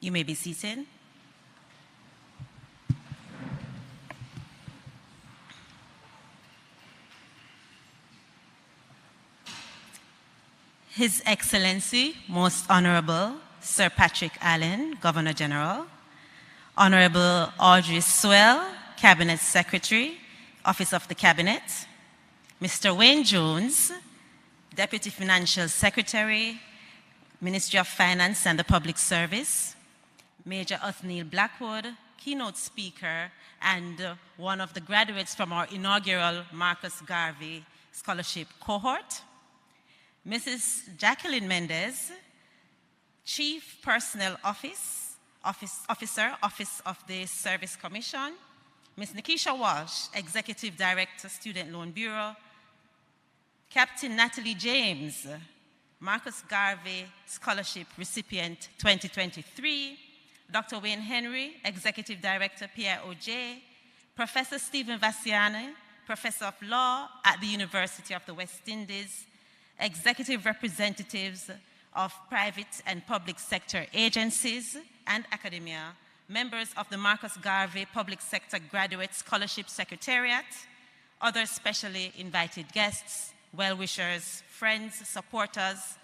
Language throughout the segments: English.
You may be seated. His Excellency, Most Honorable Sir Patrick Allen, Governor General, Honorable Audrey Swell, Cabinet Secretary, Office of the Cabinet, Mr. Wayne Jones, Deputy Financial Secretary, Ministry of Finance and the Public Service, Major Othniel Blackwood, keynote speaker, and one of the graduates from our inaugural Marcus Garvey Scholarship cohort, Mrs. Jacqueline Mendez, Chief Personnel Officer, Office of the Service Commission, Ms. Nikisha Walsh, Executive Director, Student Loan Bureau, Captain Natalie James, Marcus Garvey Scholarship Recipient 2023, Dr. Wayne Henry, Executive Director, PIOJ, Professor Stephen Vassiani, Professor of Law at the University of the West Indies, executive representatives of private and public sector agencies and academia, members of the Marcus Garvey Public Sector Graduate Scholarship Secretariat, other specially invited guests, well-wishers, friends, supporters,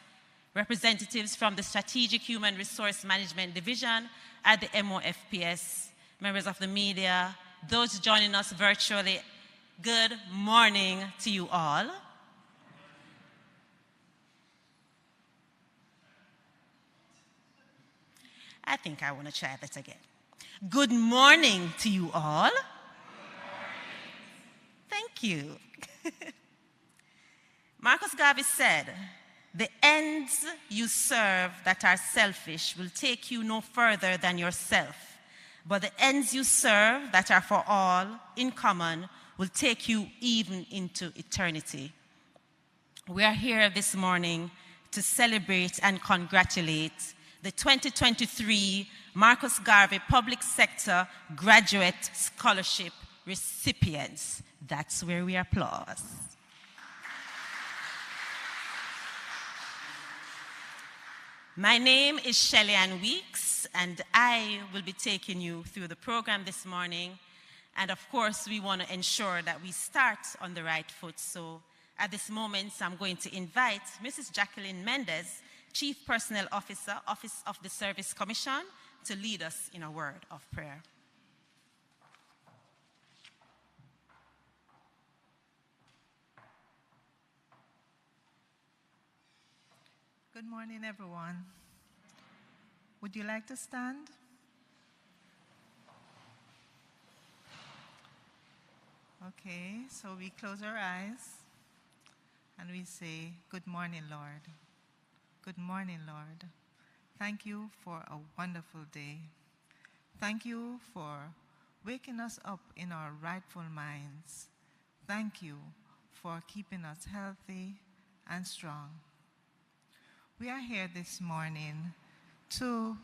representatives from the Strategic Human Resource Management Division at the MOFPS, members of the media, those joining us virtually, good morning to you all. I think I want to try that again. Good morning to you all. Thank you. Marcus Garvey said, "The ends you serve that are selfish will take you no further than yourself, but the ends you serve that are for all in common will take you even into eternity." We are here this morning to celebrate and congratulate the 2023 Marcus Garvey Public Sector Graduate Scholarship recipients. That's where we applaud. My name is Shelly Ann Weeks, and I will be taking you through the program this morning. And of course, we want to ensure that we start on the right foot. So at this moment, I'm going to invite Mrs. Jacqueline Mendez, Chief Personnel Officer, Office of the Service Commission, to lead us in a word of prayer. Good morning, everyone. Would you like to stand? Okay, so we close our eyes and we say, "Good morning, Lord. Good morning, Lord. Thank you for a wonderful day. Thank you for waking us up in our rightful minds. Thank you for keeping us healthy and strong. We are here this morning to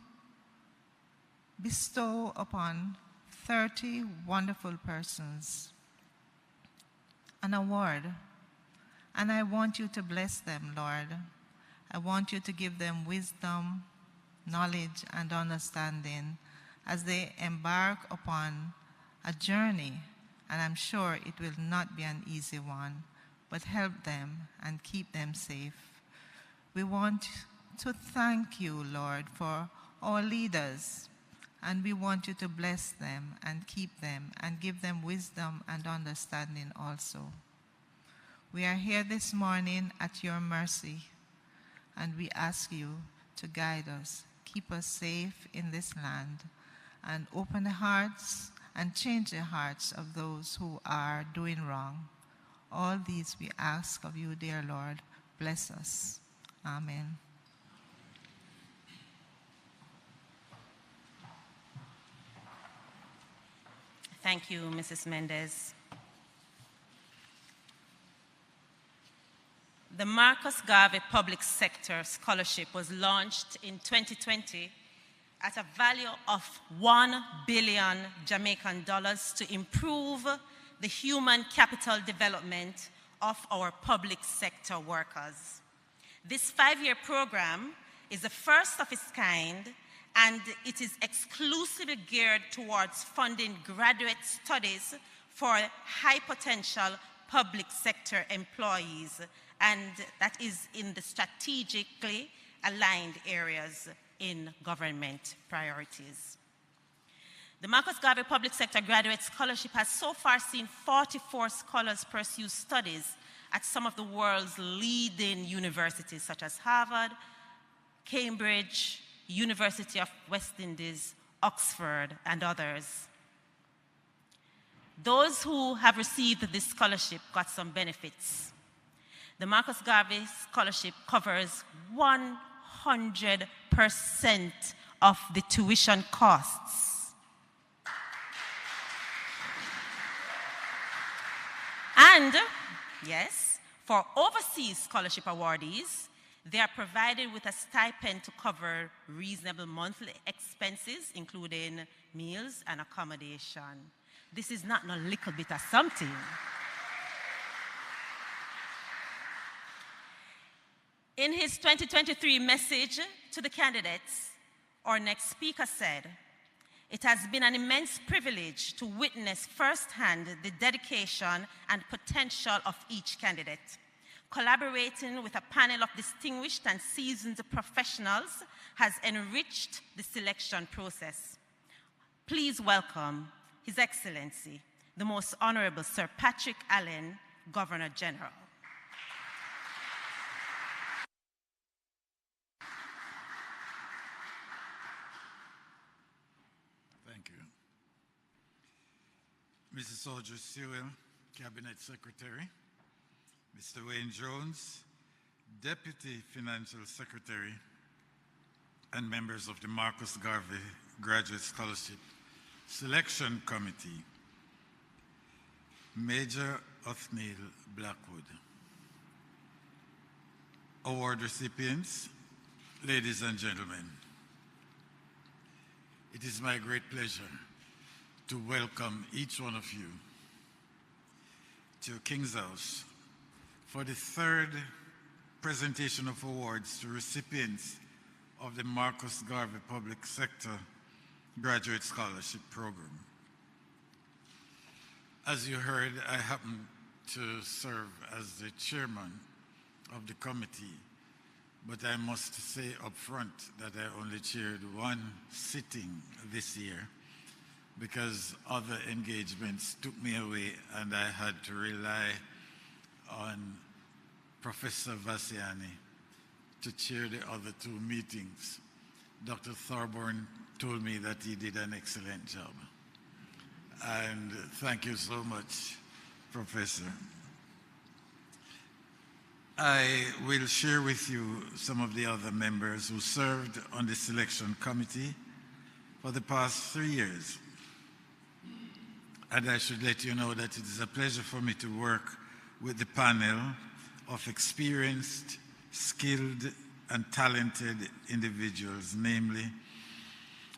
bestow upon 30 wonderful persons an award, and I want you to bless them, Lord. I want you to give them wisdom, knowledge, and understanding as they embark upon a journey, and I'm sure it will not be an easy one, but help them and keep them safe. We want to thank you, Lord, for our leaders, and we want you to bless them and keep them and give them wisdom and understanding also. We are here this morning at your mercy, and we ask you to guide us, keep us safe in this land, and open the hearts and change the hearts of those who are doing wrong. All these we ask of you, dear Lord. Bless us. Amen. Thank you, Mrs. Mendez. The Marcus Garvey Public Sector Scholarship was launched in 2020 at a value of $1 billion Jamaican dollars to improve the human capital development of our public sector workers. This 5-year program is the first of its kind and it is exclusively geared towards funding graduate studies for high potential public sector employees, and that is in the strategically aligned areas in government priorities. The Marcus Garvey Public Sector Graduate Scholarship has so far seen 44 scholars pursue studies at some of the world's leading universities such as Harvard, Cambridge, University of West Indies, Oxford, and others. Those who have received this scholarship got some benefits. The Marcus Garvey Scholarship covers 100% of the tuition costs. And, yes, for overseas scholarship awardees, they are provided with a stipend to cover reasonable monthly expenses, including meals and accommodation. This is not a little bit of something. In his 2023 message to the candidates, our next speaker said, "It has been an immense privilege to witness firsthand the dedication and potential of each candidate. Collaborating with a panel of distinguished and seasoned professionals has enriched the selection process. Please welcome His Excellency, the Most Honorable Sir Patrick Allen, Governor General." Thank you. Mrs. Audrey Sewell, Cabinet Secretary, Mr. Wayne Jones, Deputy Financial Secretary, and members of the Marcus Garvey Graduate Scholarship Selection Committee, Major Othniel Blackwood, award recipients, ladies and gentlemen, it is my great pleasure to welcome each one of you to King's House for the third presentation of awards to recipients of the Marcus Garvey Public Sector Graduate Scholarship Program. As you heard, I happen to serve as the chairman of the committee, but I must say up front that I only chaired one sitting this year because other engagements took me away and I had to rely on Professor Vassiani to chair the other two meetings. Dr. Thorburn told me that he did an excellent job. And thank you so much, Professor. I will share with you some of the other members who served on the selection committee for the past 3 years. And I should let you know that it is a pleasure for me to work with the panel of experienced, skilled, and talented individuals, namely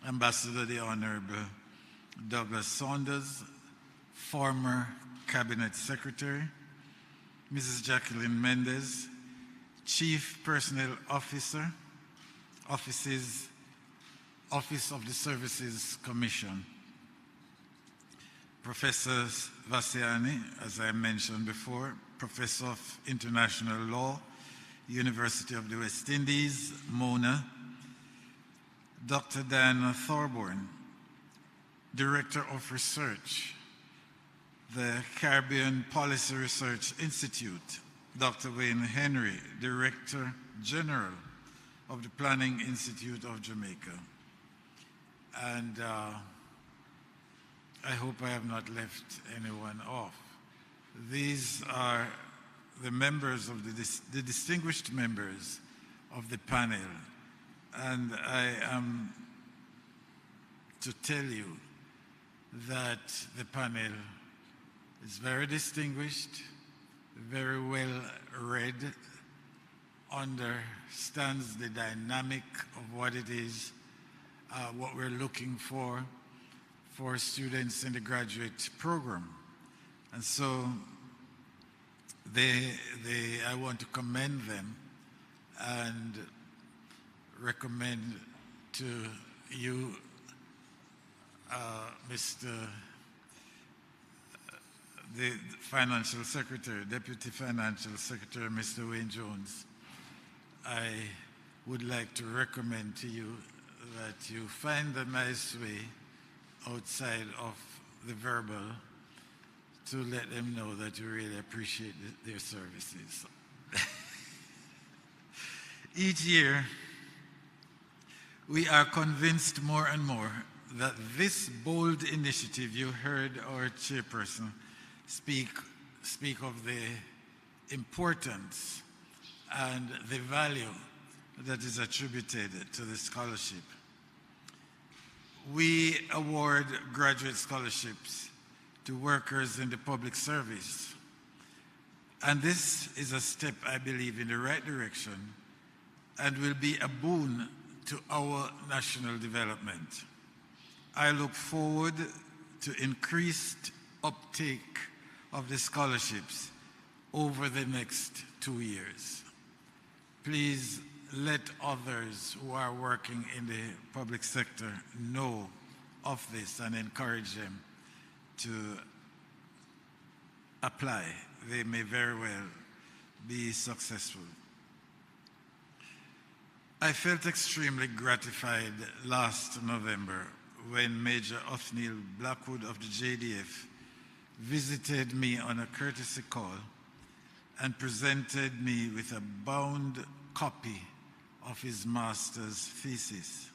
Ambassador the Honorable Douglas Saunders, former Cabinet Secretary, Mrs. Jacqueline Mendez, Chief Personnel Officer, Office of the Services Commission, Professor Vassiani, as I mentioned before, Professor of International Law, University of the West Indies, Mona, Dr. Diana Thorburn, Director of Research, the Caribbean Policy Research Institute, Dr. Wayne Henry, Director General of the Planning Institute of Jamaica. And I hope I have not left anyone off. These are the members of the distinguished members of the panel. And I am to tell you that the panel is very distinguished, very well read, understands the dynamic of what it is, what we're looking for students in the graduate program. And so I want to commend them and recommend to you, Mr. The Financial Secretary, Deputy Financial Secretary, Mr. Wayne Jones, I would like to recommend to you that you find a nice way outside of the verbal to let them know that you really appreciate their services. Each year, we are convinced more and more that this bold initiative, you heard our chairperson speak of the importance and the value that is attributed to the scholarship. We award graduate scholarships to workers in the public service. And this is a step, I believe, in the right direction and will be a boon to our national development. I look forward to increased uptake of the scholarships over the next 2 years. Please let others who are working in the public sector know of this and encourage them to apply. They may very well be successful. I felt extremely gratified last November when Major Othniel Blackwood of the JDF visited me on a courtesy call and presented me with a bound copy of his master's thesis.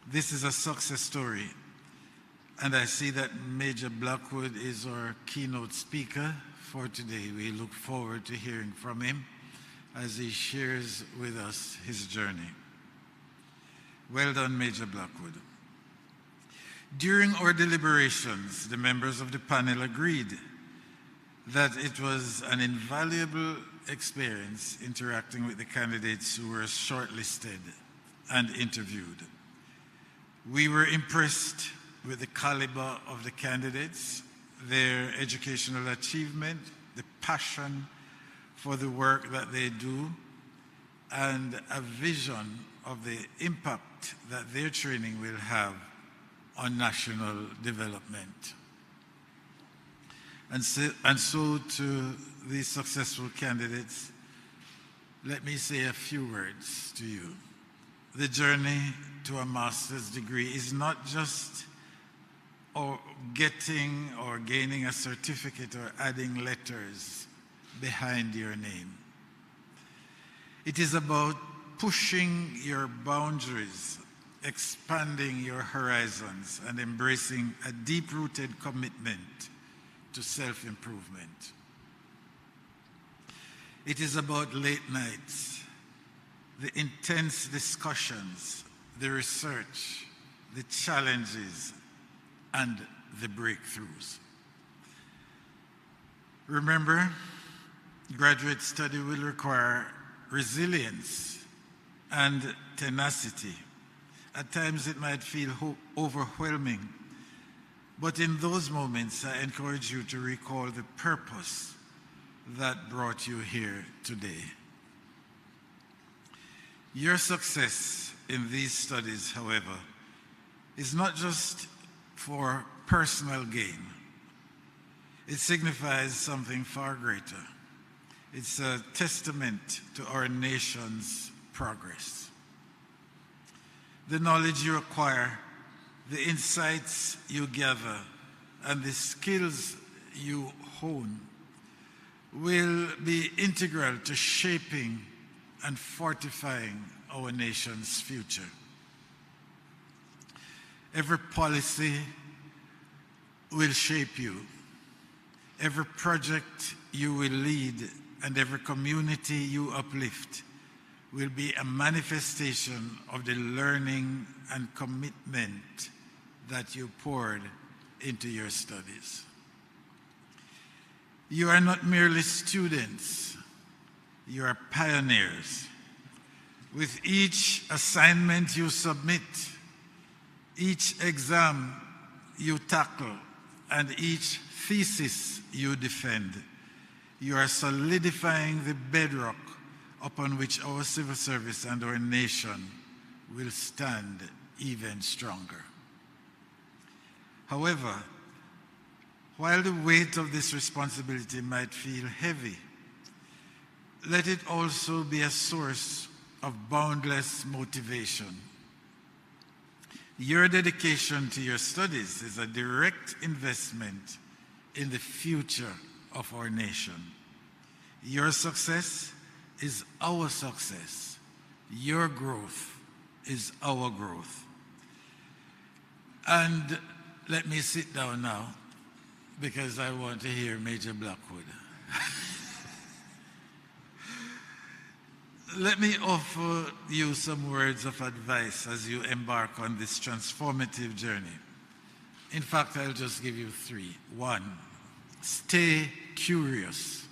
This is a success story, and I see that Major Blackwood is our keynote speaker for today. We look forward to hearing from him as he shares with us his journey. Well done, Major Blackwood. During our deliberations, the members of the panel agreed that it was an invaluable experience interacting with the candidates who were shortlisted and interviewed. We were impressed with the caliber of the candidates, their educational achievement, the passion for the work that they do, and a vision of the impact that their training will have on national development. And so to these successful candidates, let me say a few words to you. The journey to a master's degree is not just getting or gaining a certificate or adding letters behind your name. It is about pushing your boundaries, expanding your horizons, and embracing a deep-rooted commitment to self-improvement. It is about late nights, the intense discussions, the research, the challenges, and the breakthroughs. Remember, graduate study will require resilience and tenacity. At times it might feel overwhelming, but in those moments I encourage you to recall the purpose that brought you here today. Your success in these studies, however, is not just for personal gain. It signifies something far greater. It's a testament to our nation's progress. The knowledge you acquire, the insights you gather, and the skills you hone will be integral to shaping and fortifying our nation's future. Every policy will shape you. Every project you will lead and every community you uplift will be a manifestation of the learning and commitment that you poured into your studies. You are not merely students, you are pioneers. With each assignment you submit, each exam you tackle, and each thesis you defend, you are solidifying the bedrock upon which our civil service and our nation will stand even stronger. However, while the weight of this responsibility might feel heavy, let it also be a source of boundless motivation. Your dedication to your studies is a direct investment in the future of our nation. Your success is our success. Your growth is our growth. And let me sit down now because I want to hear Major Blackwood. Let me offer you some words of advice as you embark on this transformative journey. In fact, I'll just give you three. One, stay curious.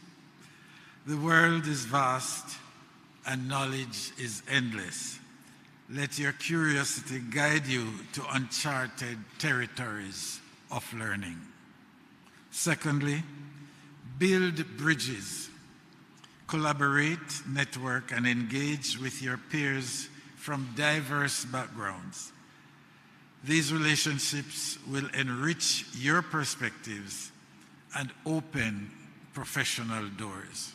The world is vast and knowledge is endless. Let your curiosity guide you to uncharted territories of learning. Secondly, build bridges. Collaborate, network, and engage with your peers from diverse backgrounds. These relationships will enrich your perspectives and open professional doors.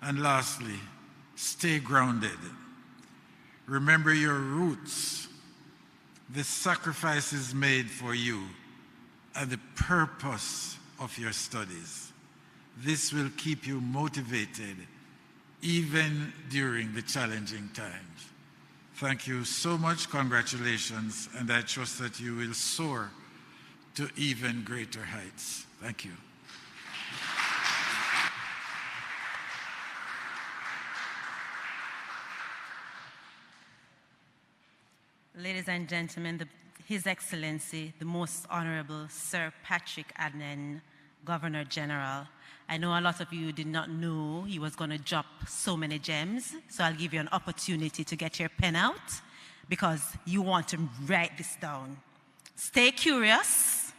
And lastly, stay grounded. Remember your roots, the sacrifices made for you, and the purpose of your studies. This will keep you motivated even during the challenging times. Thank you so much, congratulations, and I trust that you will soar to even greater heights. Thank you. Ladies and gentlemen, His Excellency, the Most Honorable Sir Patrick Allen, Governor General. I know a lot of you did not know he was going to drop so many gems, so I'll give you an opportunity to get your pen out because you want to write this down. Stay curious,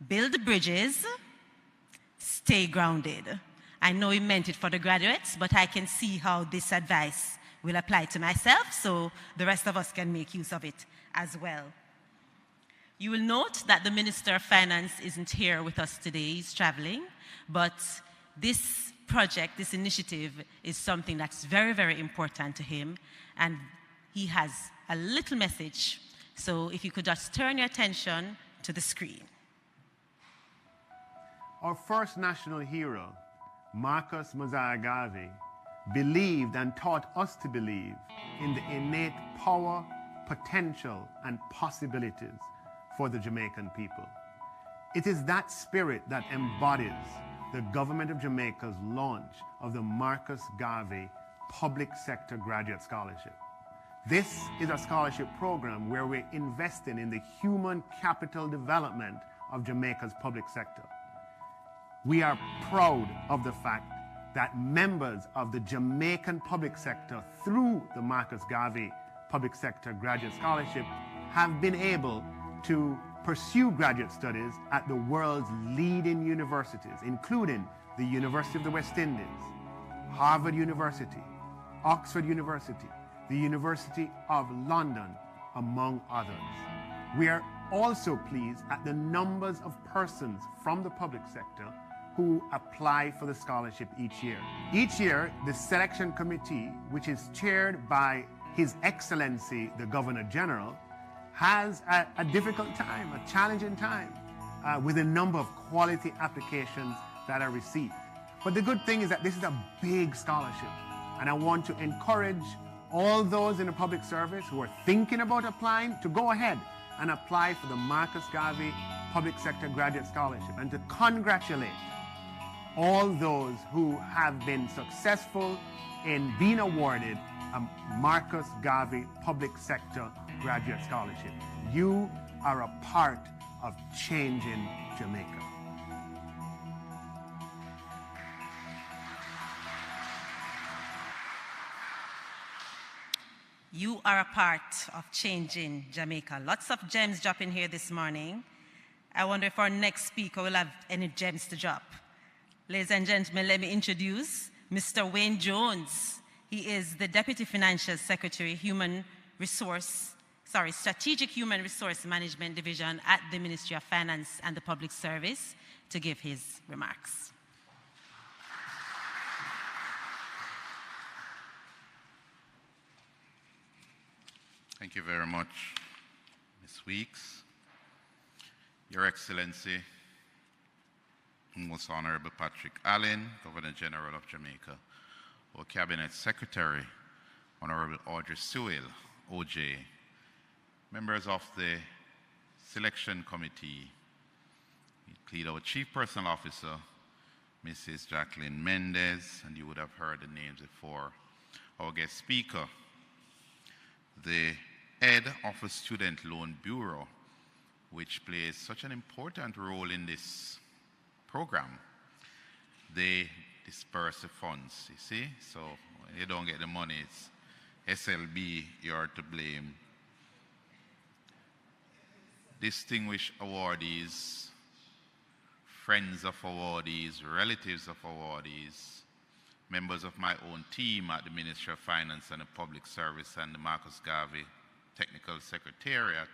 build bridges, stay grounded. I know he meant it for the graduates, but I can see how this advice will apply to myself, so the rest of us can make use of it as well. You will note that the Minister of Finance isn't here with us today, he's traveling, but this project, this initiative is something that's very, very important to him, and he has a little message. So if you could just turn your attention to the screen. Our first national hero, Marcus Garvey, believed and taught us to believe in the innate power, potential, and possibilities for the Jamaican people. It is that spirit that embodies the government of Jamaica's launch of the Marcus Garvey Public Sector Graduate Scholarship. This is a scholarship program where we're investing in the human capital development of Jamaica's public sector. We are proud of the fact that members of the Jamaican public sector through the Marcus Garvey Public Sector Graduate Scholarship have been able to pursue graduate studies at the world's leading universities, including the University of the West Indies, Harvard University, Oxford University, the University of London, among others. We are also pleased at the numbers of persons from the public sector who apply for the scholarship each year. Each year, the selection committee, which is chaired by His Excellency, the Governor General, has a difficult time, a challenging time, with a number of quality applications that are received. But the good thing is that this is a big scholarship, and I want to encourage all those in the public service who are thinking about applying to go ahead and apply for the Marcus Garvey Public Sector Graduate Scholarship, and to congratulate all those who have been successful in being awarded a Marcus Garvey Public Sector Graduate Scholarship. You are a part of changing Jamaica. You are a part of changing Jamaica. Lots of gems dropping here this morning. I wonder if our next speaker will have any gems to drop. Ladies and gentlemen, let me introduce Mr. Wayne Jones. He is the Deputy Financial Secretary, Strategic Human Resource Management Division at the Ministry of Finance and the Public Service, to give his remarks. Thank you very much, Ms. Weeks. Your Excellency, Most Honorable Patrick Allen, Governor General of Jamaica, our Cabinet Secretary, Honorable Audrey Sewell, OJ, members of the Selection Committee, include our Chief Personal Officer, Mrs. Jacqueline Mendez, and you would have heard the names before, our guest speaker, the head of the Student Loan Bureau, which plays such an important role in this program. They disperse the funds, you see? So when you don't get the money, it's SLB, you're to blame. Distinguished awardees, friends of awardees, relatives of awardees, members of my own team at the Ministry of Finance and the Public Service and the Marcus Garvey Technical Secretariat,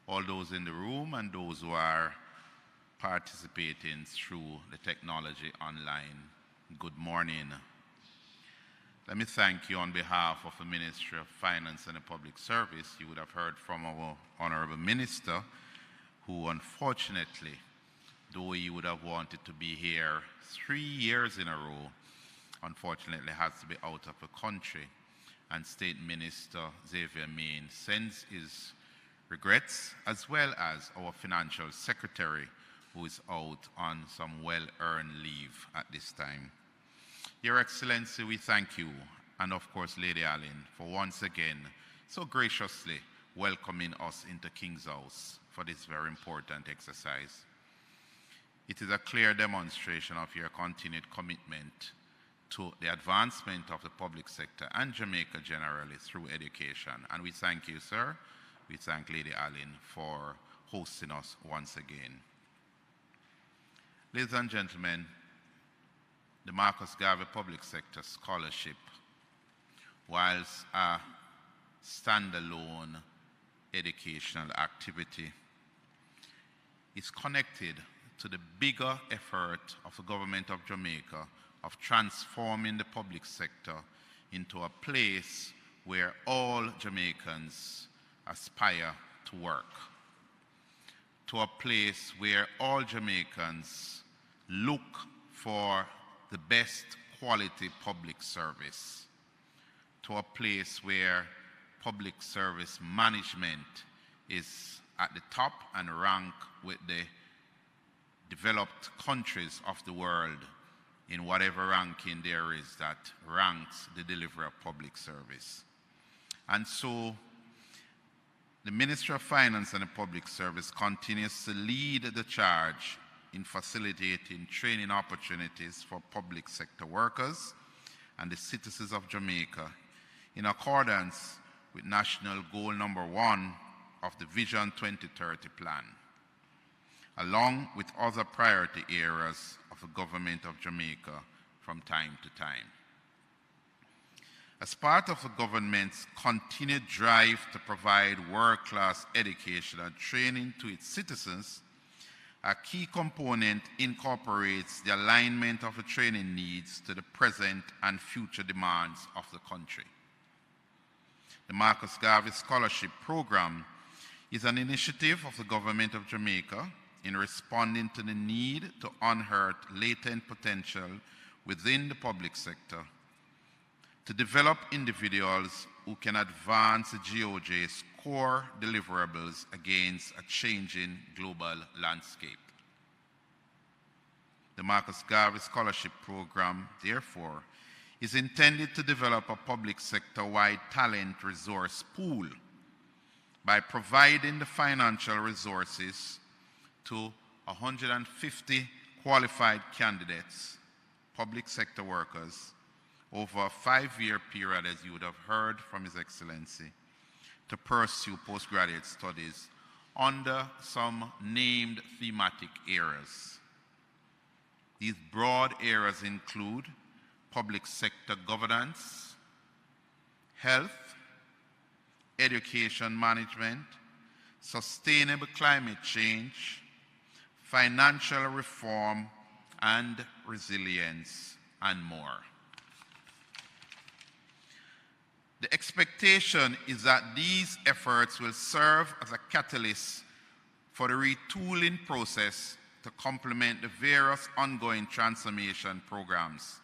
all those in the room and those who are participating through the technology online. Good morning. Let me thank you on behalf of the Ministry of Finance and the Public Service. You would have heard from our Honorable Minister, who unfortunately, though he would have wanted to be here 3 years in a row, unfortunately has to be out of the country. And State Minister Xavier Main sends his regrets, as well as our Financial Secretary, who is out on some well-earned leave at this time. Your Excellency, we thank you, and of course Lady Allen, for once again so graciously welcoming us into King's House for this very important exercise. It is a clear demonstration of your continued commitment to the advancement of the public sector and Jamaica generally through education. And we thank you, sir. We thank Lady Allen for hosting us once again. Ladies and gentlemen, the Marcus Garvey Public Sector Scholarship, whilst a standalone educational activity, is connected to the bigger effort of the government of Jamaica of transforming the public sector into a place where all Jamaicans aspire to work, to a place where all Jamaicans look for the best quality public service, to a place where public service management is at the top and rank with the developed countries of the world in whatever ranking there is that ranks the delivery of public service. And so the Ministry of Finance and the Public Service continues to lead the charge in facilitating training opportunities for public sector workers and the citizens of Jamaica in accordance with National Goal number 1 of the Vision 2030 plan, along with other priority areas of the government of Jamaica from time to time. As part of the government's continued drive to provide world-class education and training to its citizens, a key component incorporates the alignment of the training needs to the present and future demands of the country. The Marcus Garvey Scholarship Programme is an initiative of the government of Jamaica in responding to the need to unearth latent potential within the public sector, to develop individuals who can advance the GOJ's core deliverables against a changing global landscape. The Marcus Garvey Scholarship Programme, therefore, is intended to develop a public sector-wide talent resource pool by providing the financial resources to 150 qualified candidates, public sector workers, over a 5-year period, as you would have heard from His Excellency, to pursue postgraduate studies under some named thematic areas. These broad areas include public sector governance, health, education management, sustainable climate change, financial reform, and resilience, and more. The expectation is that these efforts will serve as a catalyst for the retooling process to complement the various ongoing transformation programs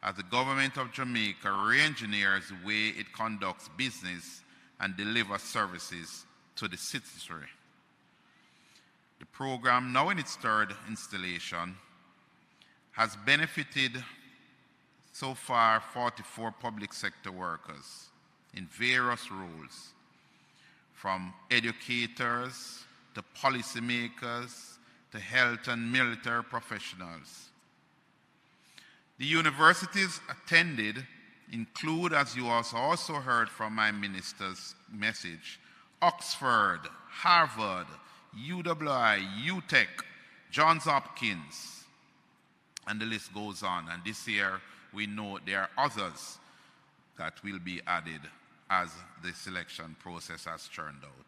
as the government of Jamaica re-engineers the way it conducts business and delivers services to the citizenry. The program, now in its third installation, has benefited so far 44 public sector workers in various roles, from educators to policymakers to health and military professionals. The universities attended include, as you also heard from my minister's message, Oxford, Harvard, UWI, UTech, Johns Hopkins, and the list goes on. And this year, we know there are others that will be added as the selection process has turned out.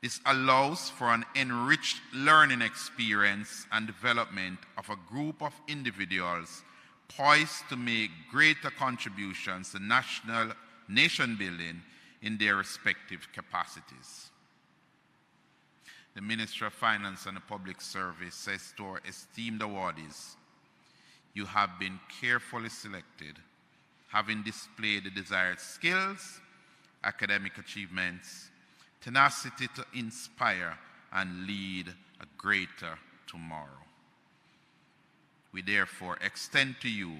This allows for an enriched learning experience and development of a group of individuals poised to make greater contributions to nation building in their respective capacities. The Ministry of Finance and the Public Service says to our esteemed awardees, you have been carefully selected, having displayed the desired skills, academic achievements, tenacity to inspire and lead a greater tomorrow. We therefore extend to you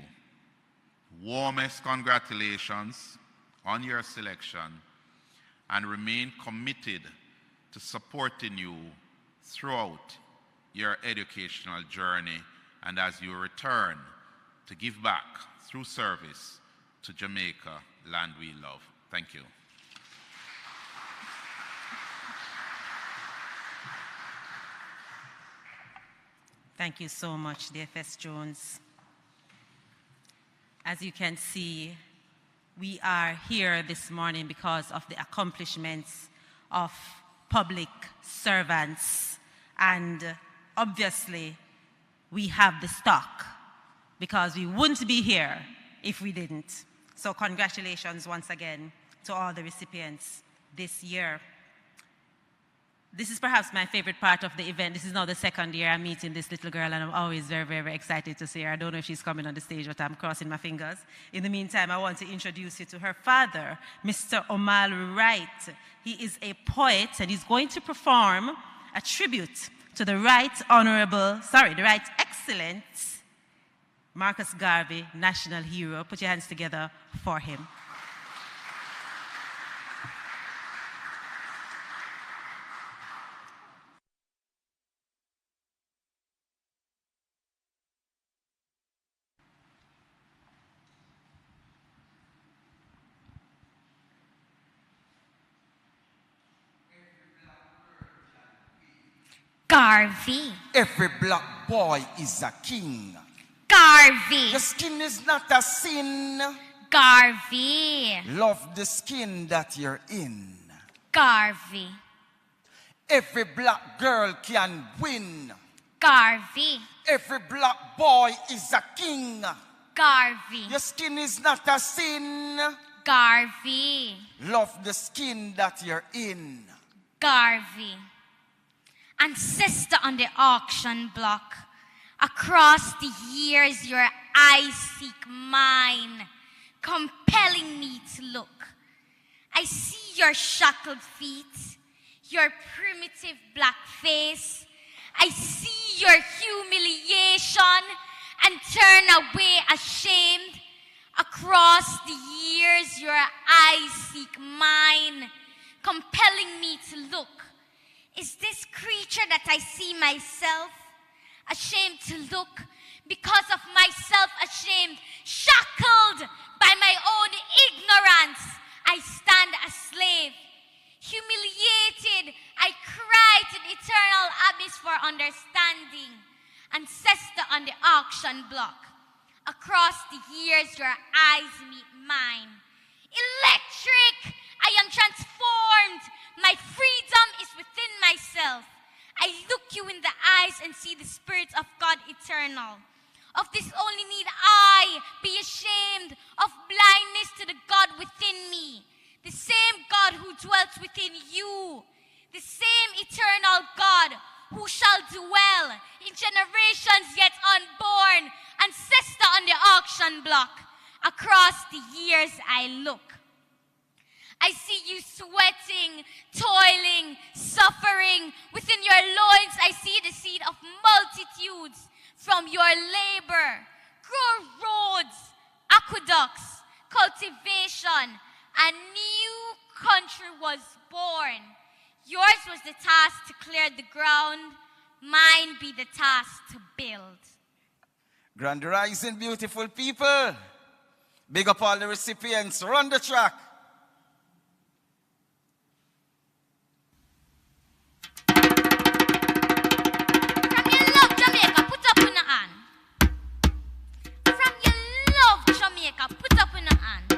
warmest congratulations on your selection and remain committed to supporting you throughout your educational journey and as you return to give back through service to Jamaica, land we love. Thank you. Thank you so much, DFS Jones. As you can see, we are here this morning because of the accomplishments of public servants, and obviously we have the stock because we wouldn't be here if we didn't. So congratulations once again to all the recipients this year. This is perhaps my favorite part of the event. This is now the second year I'm meeting this little girl, and I'm always very, very, very excited to see her. I don't know if she's coming on the stage, but I'm crossing my fingers. In the meantime, I want to introduce you to her father, Mr. Omal Wright. He is a poet, and he's going to perform a tribute to the Right Excellent Marcus Garvey, national hero. Put your hands together for him. Garvey. Every black boy is a king. Garvey. Your skin is not a sin. Garvey. Love the skin that you're in. Garvey. Every black girl can win. Garvey. Every black boy is a king. Garvey. Your skin is not a sin. Garvey. Love the skin that you're in. Garvey. And sister on the auction block, across the years your eyes seek mine, compelling me to look. I see your shackled feet, your primitive black face. I see your humiliation and turn away ashamed. Across the years your eyes seek mine, compelling me to look. Is this creature that I see myself, ashamed to look because of myself ashamed, shackled by my own ignorance, I stand a slave. Humiliated, I cry to the eternal abyss for understanding. Ancestor on the auction block, across the years your eyes meet mine. Electric! I am transformed. My freedom is within myself. I look you in the eyes and see the Spirit of God eternal. Of this only need I be ashamed of blindness to the God within me. The same God who dwells within you. The same eternal God who shall dwell in generations yet unborn, ancestor on the auction block. Across the years I look. I see you sweating, toiling, suffering. Within your loins I see the seed of multitudes. From your labor, grow roads, aqueducts, cultivation. A new country was born. Yours was the task to clear the ground. Mine be the task to build. Grand rising, beautiful people. Big up all the recipients. Run the track. From your love, Jamaica, put up in the hand. From your love, Jamaica, put up in the hand.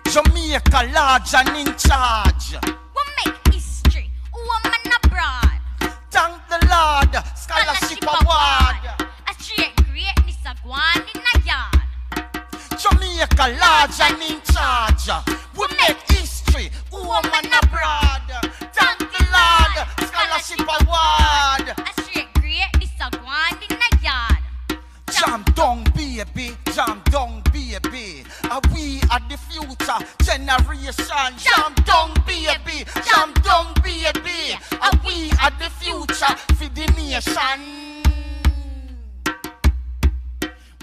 Jamaica large and in charge. We make history, woman abroad. Thank the Lord, scholarship award. A straight greatness a gwan in a yard. Jamaica large and in charge. We make history, woman abroad. Thank the Lord, scholarship award. A straight greatness a gwan in a yard. Jam down, baby, jam down, baby. We are the future generation. Jam down, baby, jam down, baby. We are the future for the nation.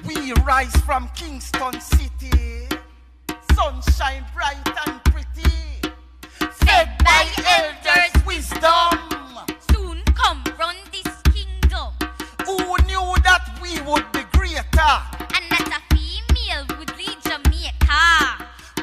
We rise from Kingston City, sunshine bright and pretty, fed by elders' wisdom. Soon come run this kingdom. Who knew that we would be greater? And that a female would lead Jamaica.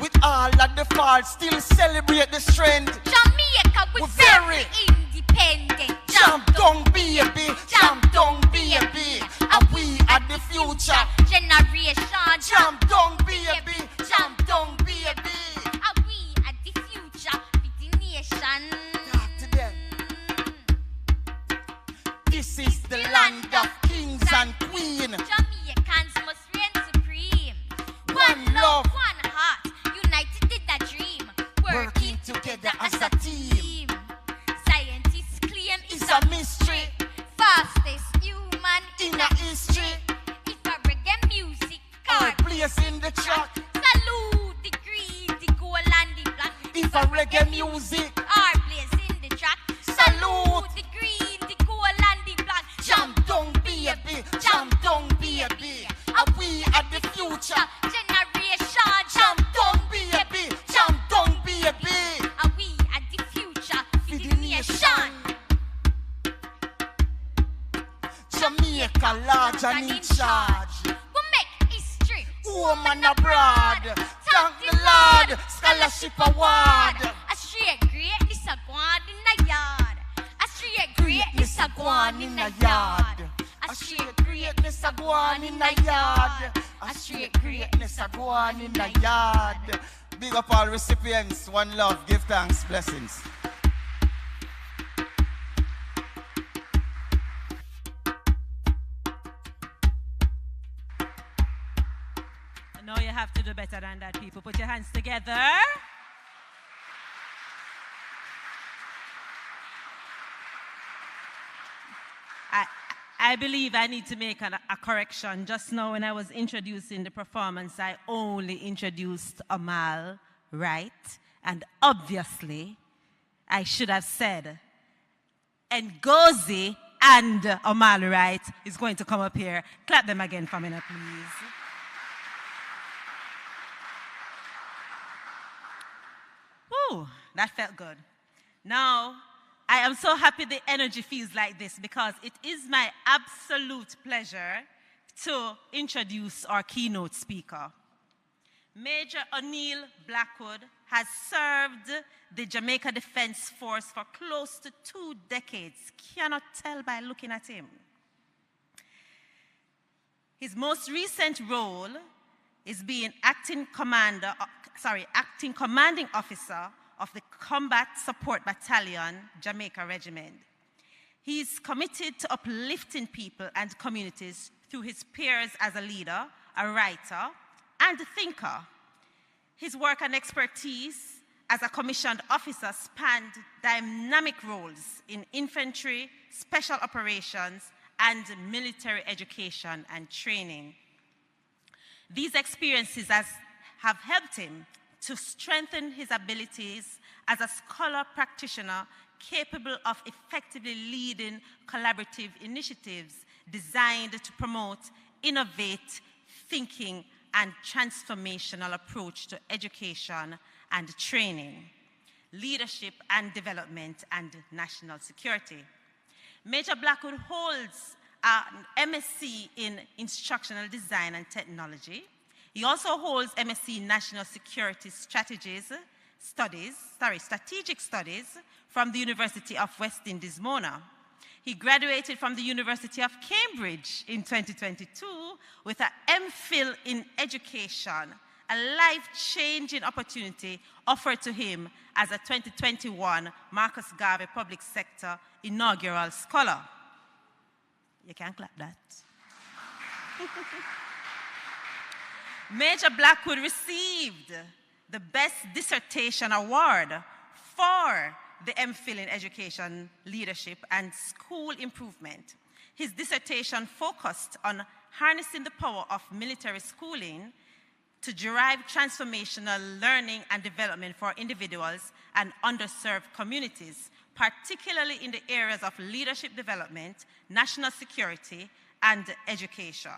With all of the faults, still celebrate the strength. Jamaica We're was very very independent. Jump down, baby, jump down, baby. And we are the future generation. Jump down, baby, jump down, baby. And we are the future for the nation. Talk to them. This is the land of kings and queens. Jamaicans must reign supreme. One love, one heart, united in a dream. working together as a team. Scientists claim It's a mystery fastest human in a history. If a reggae music Our card place in the track. salute the green, the gold and the black. If a reggae music, Our place in the track Salute. the green, the gold and the black. jump down, baby, jump down, baby. And we are the future. generation. Jump down, baby, jump down, baby. And we are the future for the nation. Jamaica large and in charge. We make history. Woman abroad. Thank the Lord, scholarship award. A straight greatness a gwan in a yard. A straight greatness a gwan in a yard. A straight greatness a go on in a yard. A straight greatness a go on in a yard. Big up all recipients. One love. Give thanks. Blessings. No, you have to do better than that, people. Put your hands together. I believe I need to make a correction. Just now when I was introducing the performance, I only introduced Amal Wright. And obviously, I should have said, Ngozi and Amal Wright is going to come up here. Clap them again for me now, please. Woo, that felt good. Now, I am so happy the energy feels like this because it is my absolute pleasure to introduce our keynote speaker. Major O'Neill Blackwood has served the Jamaica Defense Force for close to 2 decades. Cannot tell by looking at him. His most recent role is being acting commanding officer of the Combat Support Battalion, Jamaica Regiment. He is committed to uplifting people and communities through his peers as a leader, a writer, and a thinker. His work and expertise as a commissioned officer spanned dynamic roles in infantry, special operations, and military education and training. These experiences have helped him to strengthen his abilities as a scholar practitioner capable of effectively leading collaborative initiatives designed to promote innovative thinking and transformational approach to education and training, leadership and development, and national security. Major Blackwood holds an MSc in Instructional Design and Technology. He also holds MSc in National Security Strategic Studies from the University of West Indies, Mona. He graduated from the University of Cambridge in 2022 with an MPhil in Education, a life-changing opportunity offered to him as a 2021 Marcus Garvey Public Sector Inaugural Scholar. You can clap that. Major Blackwood received the Best Dissertation Award for the MPhil in Education, Leadership, and School Improvement. His dissertation focused on harnessing the power of military schooling to derive transformational learning and development for individuals and underserved communities, particularly in the areas of leadership development, national security, and education.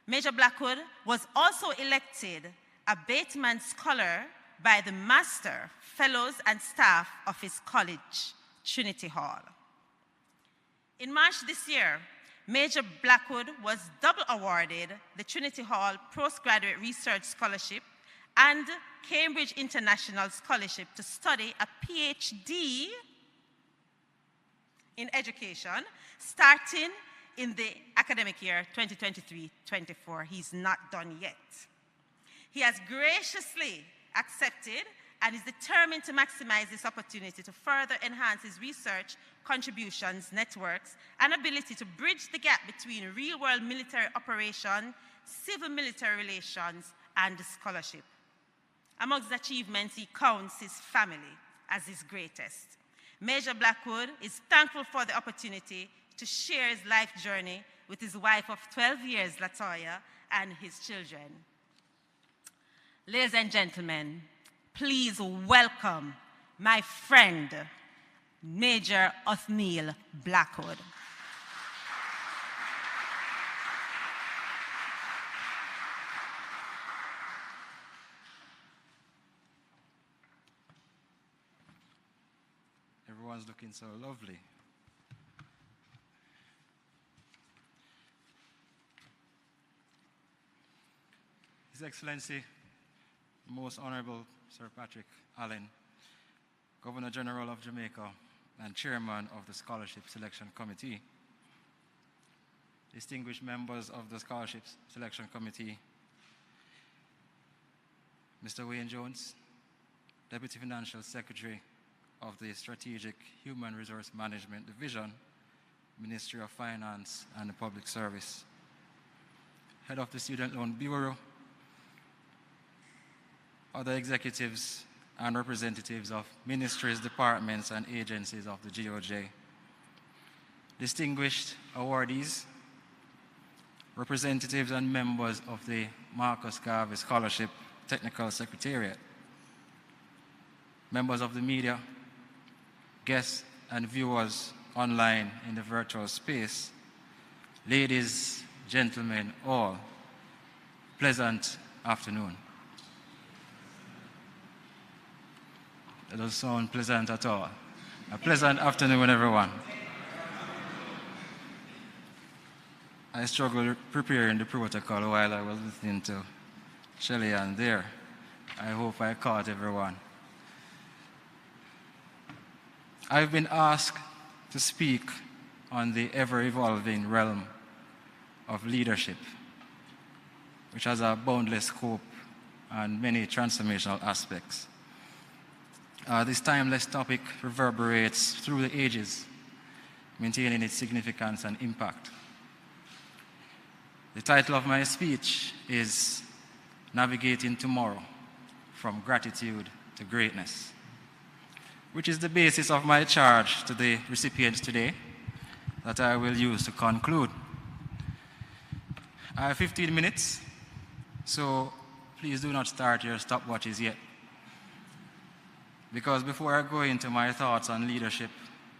Major Blackwood was also elected a Bateman Scholar by the Master, Fellows, and staff of his college, Trinity Hall. In March this year, Major Blackwood was double awarded the Trinity Hall Postgraduate Research Scholarship and Cambridge International Scholarship to study a PhD in education, starting in the academic year 2023-24. He's not done yet. He has graciously accepted and is determined to maximize this opportunity to further enhance his research, contributions, networks, and ability to bridge the gap between real-world military operation, civil military relations, and scholarship. Amongst his achievements, he counts his family as his greatest. Major Blackwood is thankful for the opportunity to share his life journey with his wife of 12 years, Latoya, and his children. Ladies and gentlemen, please welcome my friend, Major Othniel Blackwood. Everyone's looking so lovely. His Excellency, Most Honorable Sir Patrick Allen, Governor General of Jamaica and Chairman of the Scholarship Selection Committee, distinguished members of the Scholarship Selection Committee, Mr. Wayne Jones, Deputy Financial Secretary of the Strategic Human Resource Management Division, Ministry of Finance and the Public Service, Head of the Student Loan Bureau, other executives and representatives of ministries, departments, and agencies of the GOJ, distinguished awardees, representatives and members of the Marcus Garvey Scholarship Technical Secretariat, members of the media, guests and viewers online in the virtual space, ladies, gentlemen, all, pleasant afternoon. That doesn't sound pleasant at all. A pleasant afternoon, everyone. I struggled preparing the protocol while I was listening to Shelley and there. I hope I caught everyone. I've been asked to speak on the ever-evolving realm of leadership, which has a boundless scope and many transformational aspects. This timeless topic reverberates through the ages, maintaining its significance and impact. The title of my speech is Navigating Tomorrow, From Gratitude to Greatness, which is the basis of my charge to the recipients today that I will use to conclude. I have 15 minutes, so please do not start your stopwatches yet. Because before I go into my thoughts on leadership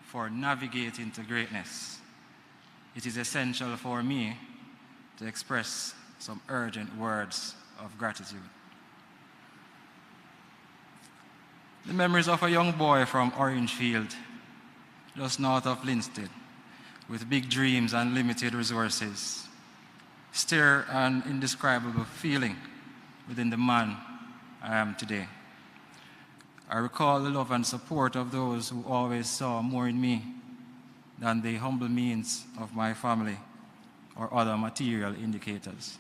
for navigating to greatness, it is essential for me to express some urgent words of gratitude. The memories of a young boy from Orangefield, just north of Linstead, with big dreams and limited resources, stir an indescribable feeling within the man I am today. I recall the love and support of those who always saw more in me than the humble means of my family or other material indicators.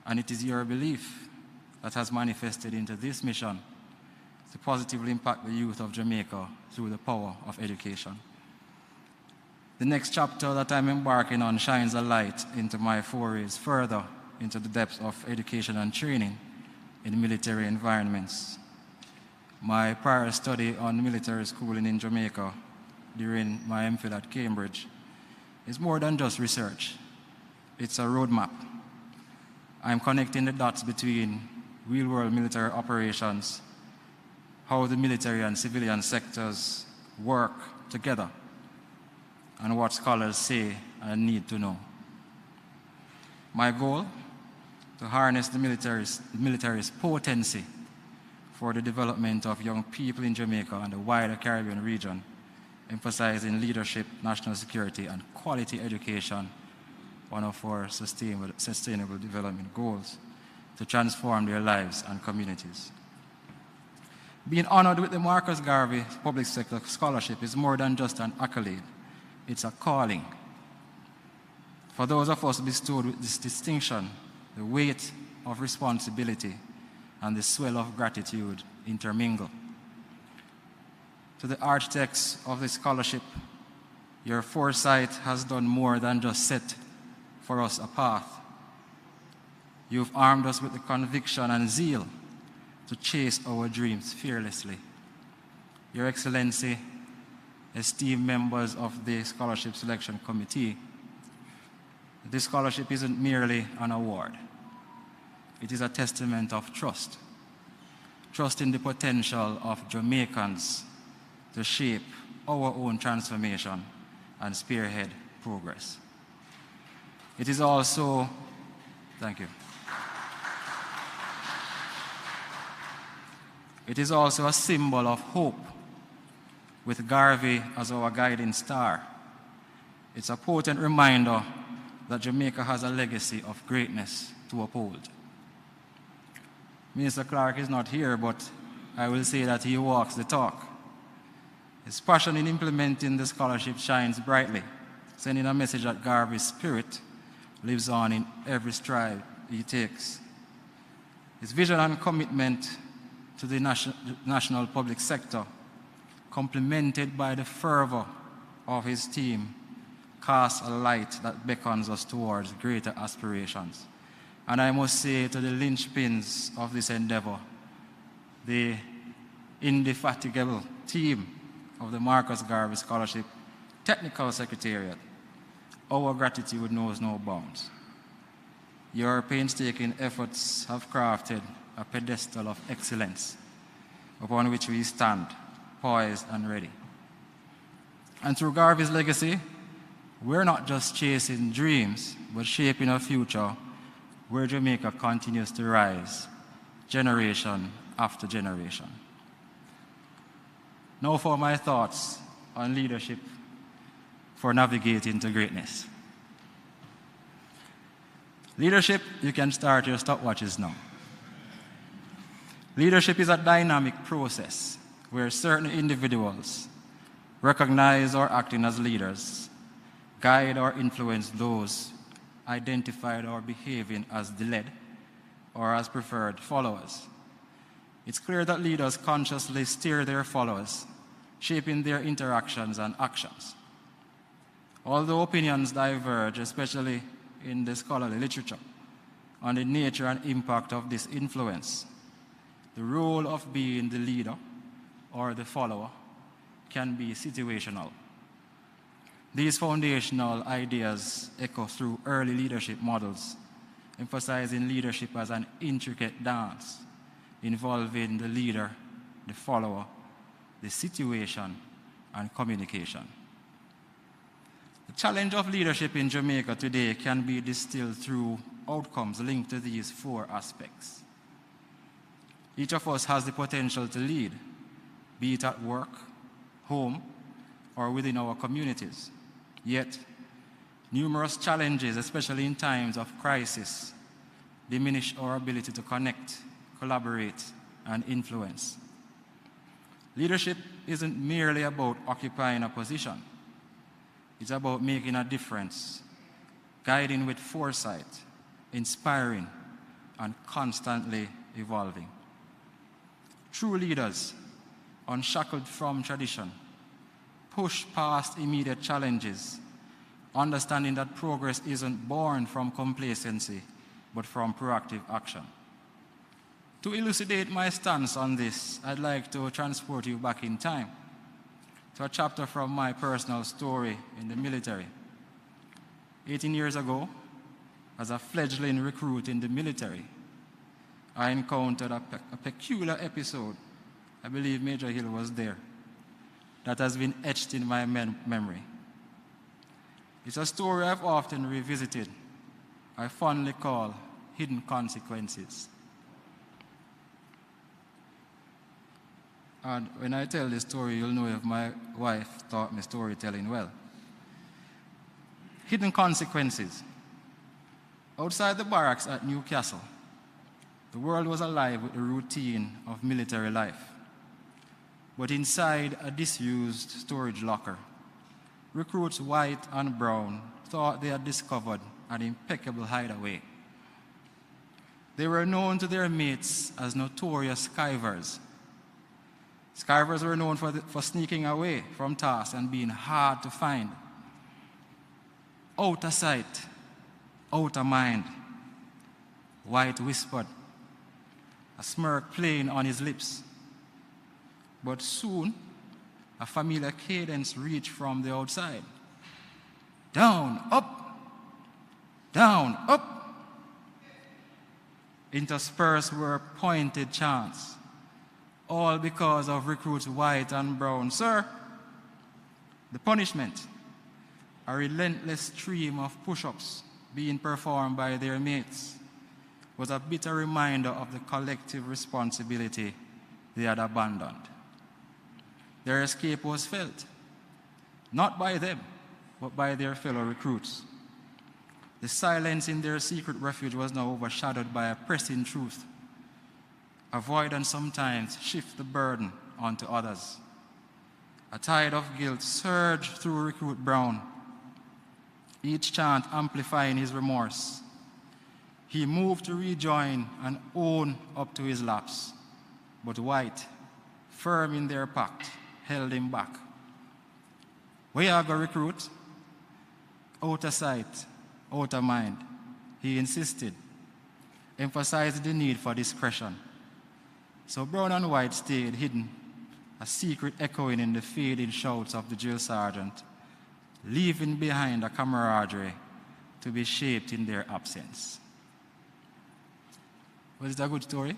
And it is your belief that has manifested into this mission to positively impact the youth of Jamaica through the power of education. The next chapter that I'm embarking on shines a light into my forays further into the depths of education and training in military environments. My prior study on military schooling in Jamaica during my MPhil at Cambridge is more than just research. It's a roadmap. I'm connecting the dots between real-world military operations, how the military and civilian sectors work together, and what scholars say and need to know. My goal, to harness the military's potency for the development of young people in Jamaica and the wider Caribbean region, emphasizing leadership, national security, and quality education, one of our sustainable development goals, to transform their lives and communities. Being honored with the Marcus Garvey Public Sector Scholarship is more than just an accolade. It's a calling. For those of us bestowed with this distinction, the weight of responsibility and the swell of gratitude intermingle. To the architects of this scholarship, your foresight has done more than just set for us a path. You've armed us with the conviction and zeal to chase our dreams fearlessly. Your Excellency, esteemed members of the Scholarship Selection Committee, this scholarship isn't merely an award. It is a testament of trust. Trust in the potential of Jamaicans to shape our own transformation and spearhead progress. It is also, thank you. It is also a symbol of hope, with Garvey as our guiding star. It's a potent reminder that Jamaica has a legacy of greatness to uphold. Minister Clark is not here, but I will say that he walks the talk. His passion in implementing the scholarship shines brightly, sending a message that Garvey's spirit lives on in every stride he takes. His vision and commitment to the national public sector, complemented by the fervor of his team, casts a light that beckons us towards greater aspirations. And I must say to the linchpins of this endeavor, the indefatigable team of the Marcus Garvey Scholarship Technical Secretariat, our gratitude knows no bounds. Your painstaking efforts have crafted a pedestal of excellence upon which we stand, poised and ready. And through Garvey's legacy, we're not just chasing dreams, but shaping a future where Jamaica continues to rise, generation after generation. Now for my thoughts on leadership for navigating to greatness. Leadership, you can start your stopwatches now. Leadership is a dynamic process where certain individuals, recognized or acting as leaders, guide or influence those identified or behaving as the led or as preferred followers. It's clear that leaders consciously steer their followers, shaping their interactions and actions. Although opinions diverge, especially in the scholarly literature, on the nature and impact of this influence, the role of being the leader or the follower can be situational. These foundational ideas echo through early leadership models, emphasizing leadership as an intricate dance involving the leader, the follower, the situation, and communication. The challenge of leadership in Jamaica today can be distilled through outcomes linked to these four aspects. Each of us has the potential to lead, be it at work, home, or within our communities. Yet, numerous challenges, especially in times of crisis, diminish our ability to connect, collaborate, and influence. Leadership isn't merely about occupying a position. It's about making a difference, guiding with foresight, inspiring, and constantly evolving. True leaders, unshackled from tradition, push past immediate challenges, understanding that progress isn't born from complacency, but from proactive action. To elucidate my stance on this, I'd like to transport you back in time to a chapter from my personal story in the military. 18 years ago, as a fledgling recruit in the military, I encountered a peculiar episode. I believe Major Hill was there. That has been etched in my memory. It's a story I've often revisited. I fondly call Hidden Consequences. And when I tell this story, you'll know if my wife taught me storytelling well. Hidden Consequences. Outside the barracks at Newcastle, the world was alive with the routine of military life. But inside a disused storage locker, recruits white and brown thought they had discovered an impeccable hideaway. They were known to their mates as notorious skivers. Skivers were known for sneaking away from tasks and being hard to find. Out of sight, out of mind, White whispered, a smirk playing on his lips. But soon, a familiar cadence reached from the outside. Down, up, down, up. Interspersed were pointed chants, all because of recruits white and brown. Sir, the punishment, a relentless stream of push-ups being performed by their mates, was a bitter reminder of the collective responsibility they had abandoned. Their escape was felt, not by them, but by their fellow recruits. The silence in their secret refuge was now overshadowed by a pressing truth. Avoidance sometimes shifts the burden onto others. A tide of guilt surged through Recruit Brown, each chant amplifying his remorse. He moved to rejoin and own up to his lapse, but White, firm in their pact, held him back. Where you go, recruit? Out of sight, out of mind, he insisted, emphasizing the need for discretion. So Brown and White stayed hidden, a secret echoing in the fading shouts of the drill sergeant, leaving behind a camaraderie to be shaped in their absence. Was it a good story?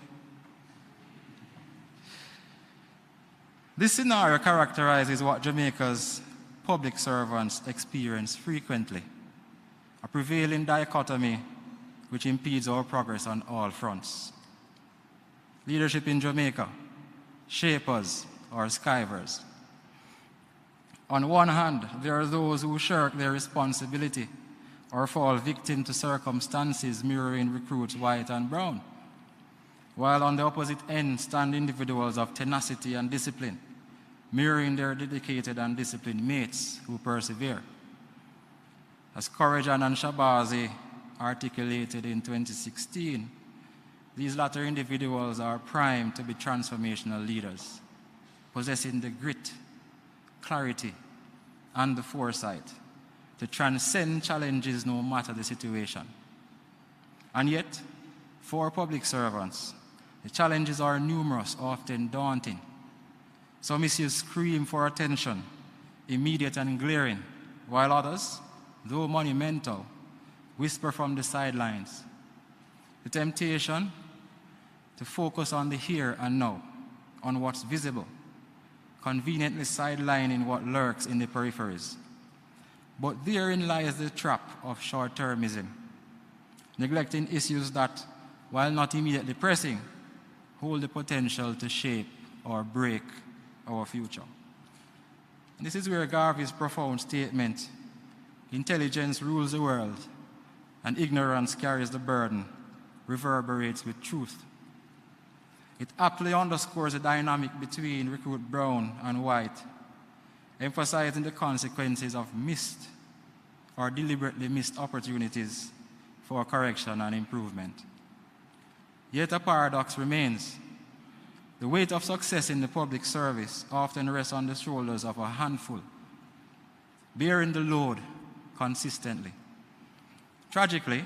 This scenario characterizes what Jamaica's public servants experience frequently, a prevailing dichotomy which impedes our progress on all fronts. Leadership in Jamaica, shapers or skivers. On one hand, there are those who shirk their responsibility or fall victim to circumstances mirroring recruits white and brown, while on the opposite end stand individuals of tenacity and discipline, mirroring their dedicated and disciplined mates who persevere. As Couragean and Shabazi articulated in 2016, these latter individuals are primed to be transformational leaders, possessing the grit, clarity, and the foresight to transcend challenges no matter the situation. And yet, for public servants, the challenges are numerous, often daunting. Some issues scream for attention, immediate and glaring, while others, though monumental, whisper from the sidelines. The temptation to focus on the here and now, on what's visible, conveniently sidelining what lurks in the peripheries. But therein lies the trap of short-termism, neglecting issues that, while not immediately pressing, hold the potential to shape or break our future. And this is where Garvey's profound statement, "Intelligence rules the world, and ignorance carries the burden," reverberates with truth. It aptly underscores the dynamic between recruit brown and white, emphasizing the consequences of missed or deliberately missed opportunities for correction and improvement. Yet a paradox remains. The weight of success in the public service often rests on the shoulders of a handful, bearing the load consistently. Tragically,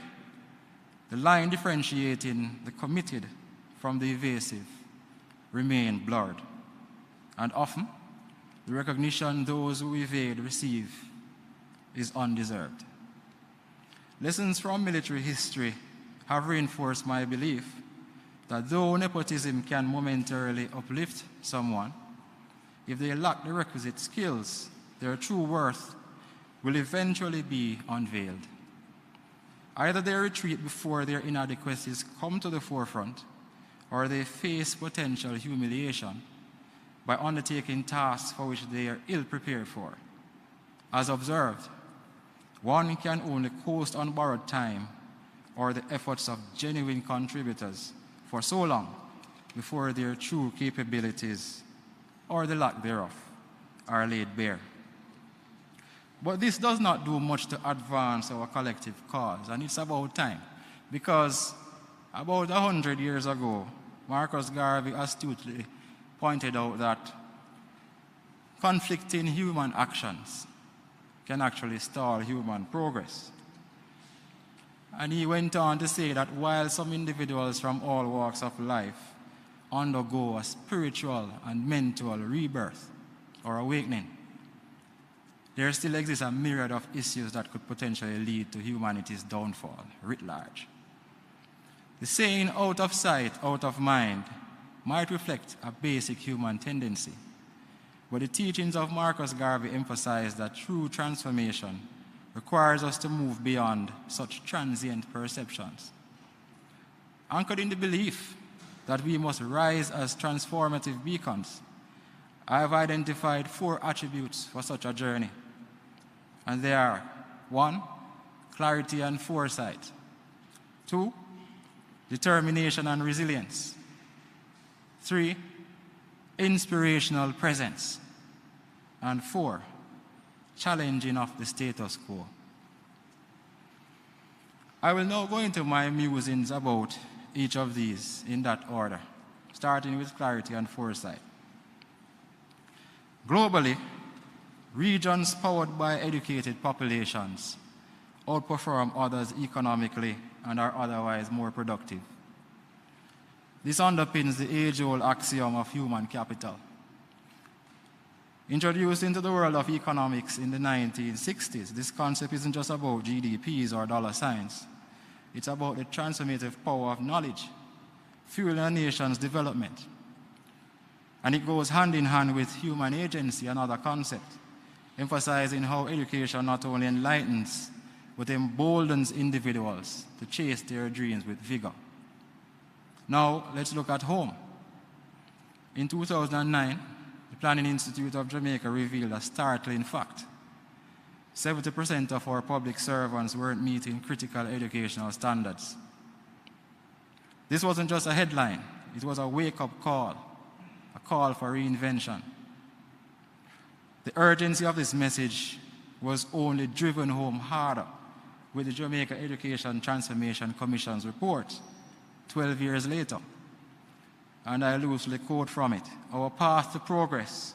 the line differentiating the committed from the evasive remain blurred, and often the recognition those who evade receive is undeserved. Lessons from military history have reinforced my belief that though nepotism can momentarily uplift someone, if they lack the requisite skills, their true worth will eventually be unveiled. Either they retreat before their inadequacies come to the forefront, or they face potential humiliation by undertaking tasks for which they are ill-prepared for. As observed, one can only coast on borrowed time or the efforts of genuine contributors for so long before their true capabilities, or the lack thereof, are laid bare. But this does not do much to advance our collective cause, and it's about time, because about 100 years ago, Marcus Garvey astutely pointed out that conflicting human actions can actually stall human progress. And he went on to say that while some individuals from all walks of life undergo a spiritual and mental rebirth or awakening, there still exists a myriad of issues that could potentially lead to humanity's downfall writ large. The saying, "out of sight, out of mind," might reflect a basic human tendency, but the teachings of Marcus Garvey emphasize that true transformation requires us to move beyond such transient perceptions. Anchored in the belief that we must rise as transformative beacons, I have identified 4 attributes for such a journey. And they are: 1, clarity and foresight; 2, determination and resilience; 3, inspirational presence; and 4, challenging of the status quo. I will now go into my musings about each of these in that order, starting with clarity and foresight. Globally, regions powered by educated populations outperform others economically and are otherwise more productive. This underpins the age-old axiom of human capital. Introduced into the world of economics in the 1960s, this concept isn't just about GDPs or dollar signs. It's about the transformative power of knowledge, fueling a nation's development. And it goes hand in hand with human agency, another concept, emphasizing how education not only enlightens, but emboldens individuals to chase their dreams with vigor. Now, let's look at home. In 2009, the Planning Institute of Jamaica revealed a startling fact. 70% of our public servants weren't meeting critical educational standards. This wasn't just a headline, it was a wake-up call, a call for reinvention. The urgency of this message was only driven home harder with the Jamaica Education Transformation Commission's report 12 years later. And I loosely quote from it: "Our path to progress,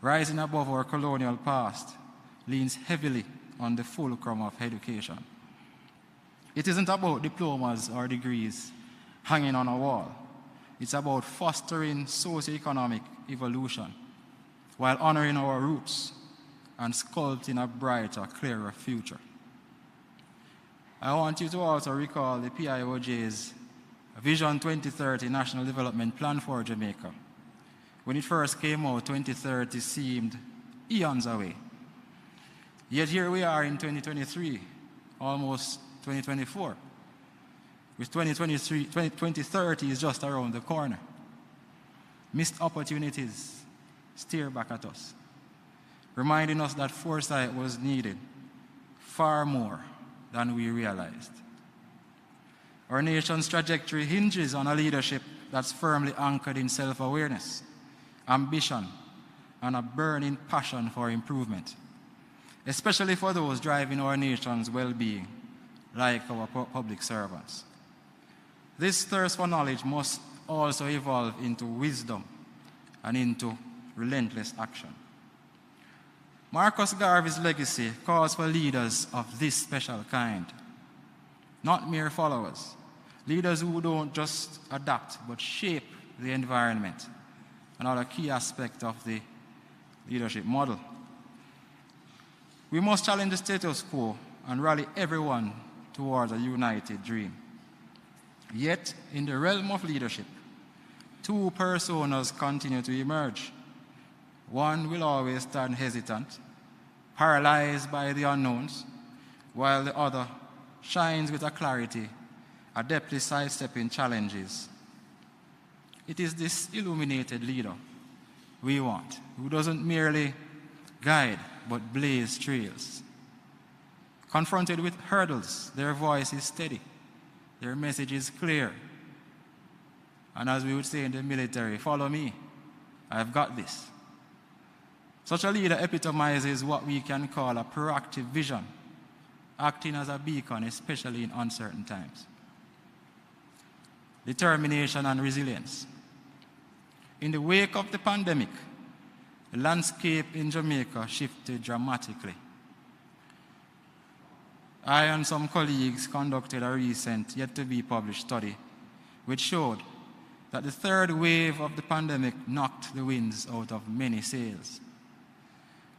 rising above our colonial past, leans heavily on the fulcrum of education. It isn't about diplomas or degrees hanging on a wall. It's about fostering socioeconomic evolution while honoring our roots and sculpting a brighter, clearer future." I want you to also recall the PIOJ's Vision 2030 National Development Plan for Jamaica. When it first came out, 2030 seemed eons away. Yet here we are in 2023, almost 2024. With 2030 is just around the corner. Missed opportunities stare back at us, reminding us that foresight was needed far more than we realized. Our nation's trajectory hinges on a leadership that's firmly anchored in self-awareness, ambition, and a burning passion for improvement, especially for those driving our nation's well-being, like our public servants. This thirst for knowledge must also evolve into wisdom and into relentless action. Marcus Garvey's legacy calls for leaders of this special kind, not mere followers, leaders who don't just adapt but shape the environment, another key aspect of the leadership model. We must challenge the status quo and rally everyone towards a united dream. Yet, in the realm of leadership, two personas continue to emerge. One will always stand hesitant, paralyzed by the unknowns, while the other shines with a clarity, adeptly sidestepping challenges. It is this illuminated leader we want, who doesn't merely guide but blaze trails. Confronted with hurdles, their voice is steady, their message is clear. And as we would say in the military, follow me, I've got this. Such a leader epitomizes what we can call a proactive vision, acting as a beacon, especially in uncertain times. Determination and resilience. In the wake of the pandemic, the landscape in Jamaica shifted dramatically. I and some colleagues conducted a recent, yet-to-be-published study which showed that the third wave of the pandemic knocked the winds out of many sails.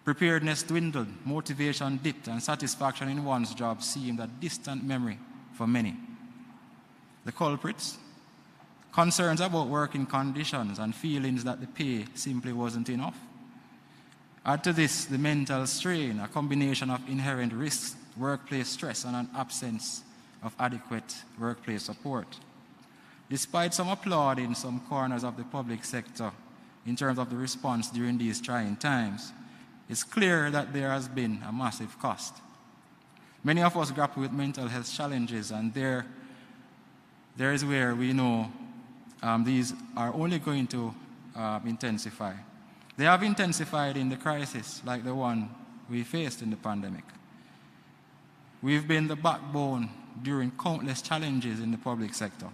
Preparedness dwindled, motivation dipped, and satisfaction in one's job seemed a distant memory for many. The culprits? Concerns about working conditions and feelings that the pay simply wasn't enough. Add to this the mental strain, a combination of inherent risks, workplace stress, and an absence of adequate workplace support. Despite some applaud in some corners of the public sector in terms of the response during these trying times, it's clear that there has been a massive cost. Many of us grapple with mental health challenges, and there is where we know these are only going to intensify. They have intensified in the crisis like the one we faced in the pandemic. We've been the backbone during countless challenges in the public sector,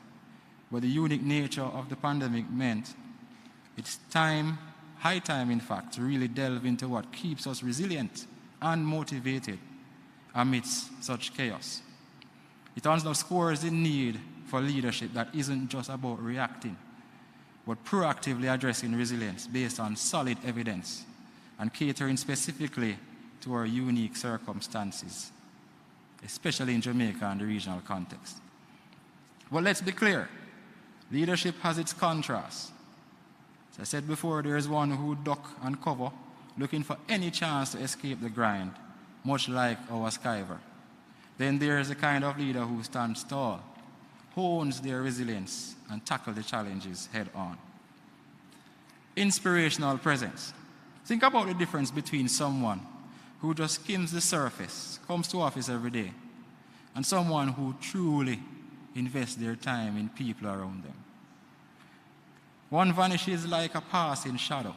but the unique nature of the pandemic meant it's high time, in fact, to really delve into what keeps us resilient and motivated amidst such chaos. It underscores the need for leadership that isn't just about reacting, but proactively addressing resilience based on solid evidence and catering specifically to our unique circumstances, especially in Jamaica and the regional context. But let's be clear, leadership has its contrasts. As I said before, there is one who duck and cover, looking for any chance to escape the grind, much like our Skyver. Then there is a kind of leader who stands tall, hones their resilience, and tackle the challenges head on. Inspirational presence. Think about the difference between someone who just skims the surface, comes to office every day, and someone who truly invests their time in people around them. One vanishes like a passing shadow,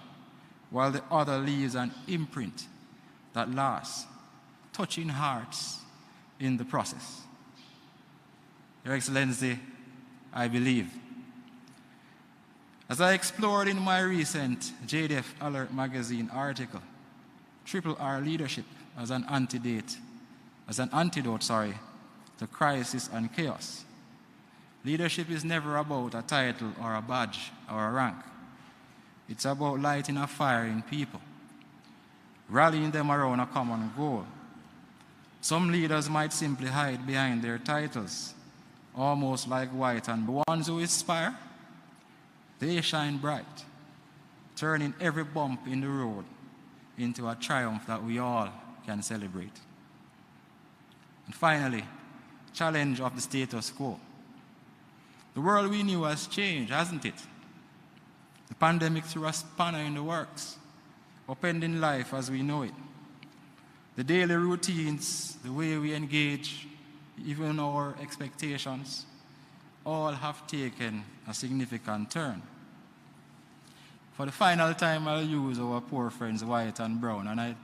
while the other leaves an imprint that lasts, touching hearts, in the process. Your Excellency, I believe. As I explored in my recent JDF Alert magazine article, Triple R leadership as an antidote, to crisis and chaos. Leadership is never about a title or a badge or a rank. It's about lighting a fire in people, rallying them around a common goal. Some leaders might simply hide behind their titles, almost like white, and the ones who inspire, they shine bright, turning every bump in the road into a triumph that we all can celebrate. And finally, challenge of the status quo. The world we knew has changed, hasn't it? The pandemic threw a spanner in the works, upending life as we know it. The daily routines, the way we engage, even our expectations, all have taken a significant turn. For the final time, I'll use our poor friends White and Brown, and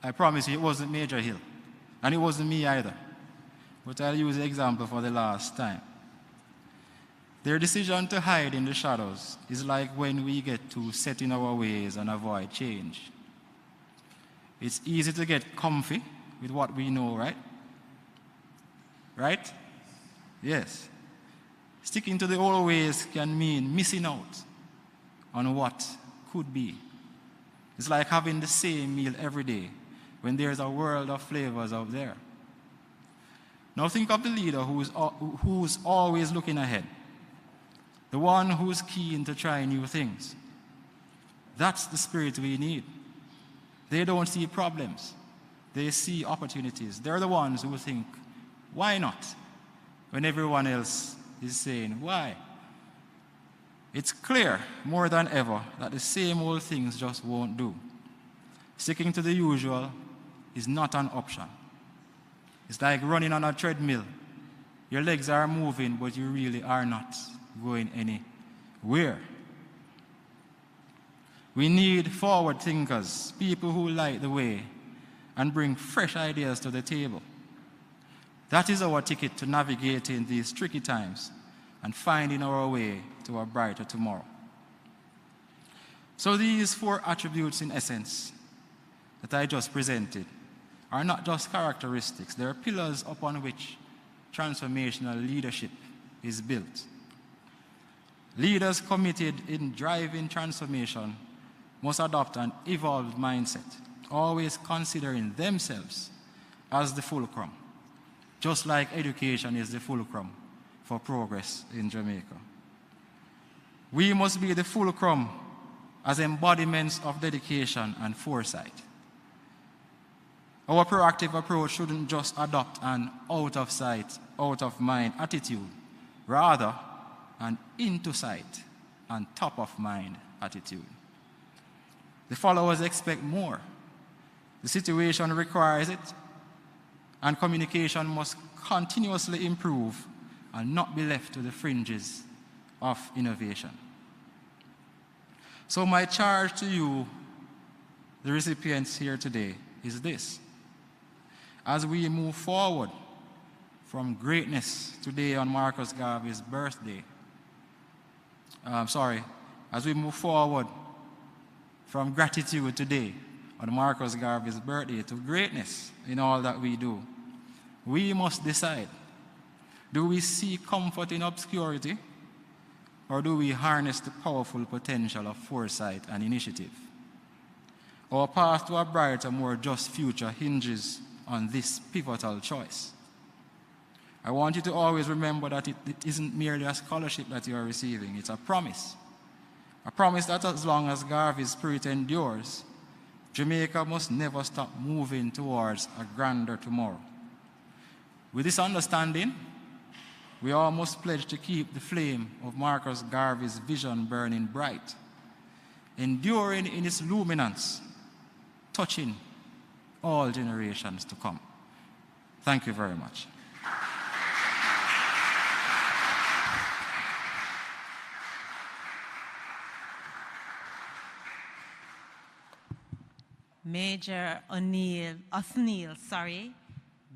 I promise you it wasn't Major Hill, and it wasn't me either, but I'll use the example for the last time. Their decision to hide in the shadows is like when we get to set in our ways and avoid change. It's easy to get comfy with what we know, right? Right? Yes. Sticking to the old ways can mean missing out on what could be. It's like having the same meal every day when there's a world of flavors out there. Now think of the leader who's always looking ahead, the one who's keen to try new things. That's the spirit we need. They don't see problems. They see opportunities. They're the ones who think, why not? When everyone else is saying, why? It's clear more than ever that the same old things just won't do. Sticking to the usual is not an option. It's like running on a treadmill. Your legs are moving, but you really are not going anywhere. We need forward thinkers, people who light the way and bring fresh ideas to the table. That is our ticket to navigating these tricky times and finding our way to a brighter tomorrow. So these four attributes in essence that I just presented are not just characteristics, they are pillars upon which transformational leadership is built. Leaders committed in driving transformation must adopt an evolved mindset, always considering themselves as the fulcrum, just like education is the fulcrum for progress in Jamaica. We must be the fulcrum as embodiments of dedication and foresight. Our proactive approach shouldn't just adopt an out of sight, out of mind attitude, rather an into sight and top of mind attitude. The followers expect more. The situation requires it, and communication must continuously improve and not be left to the fringes of innovation. So my charge to you, the recipients here today, is this. As we move forward from greatness today on Marcus Garvey's birthday, as we move forward from gratitude today on Marcus Garvey's birthday to greatness in all that we do, we must decide, do we seek comfort in obscurity, or do we harness the powerful potential of foresight and initiative? Our path to a brighter, more just future hinges on this pivotal choice. I want you to always remember that it isn't merely a scholarship that you are receiving, it's a promise. A promise that as long as Garvey's spirit endures, Jamaica must never stop moving towards a grander tomorrow. With this understanding, we all must pledge to keep the flame of Marcus Garvey's vision burning bright, enduring in its luminance, touching all generations to come. Thank you very much. Major Othniel,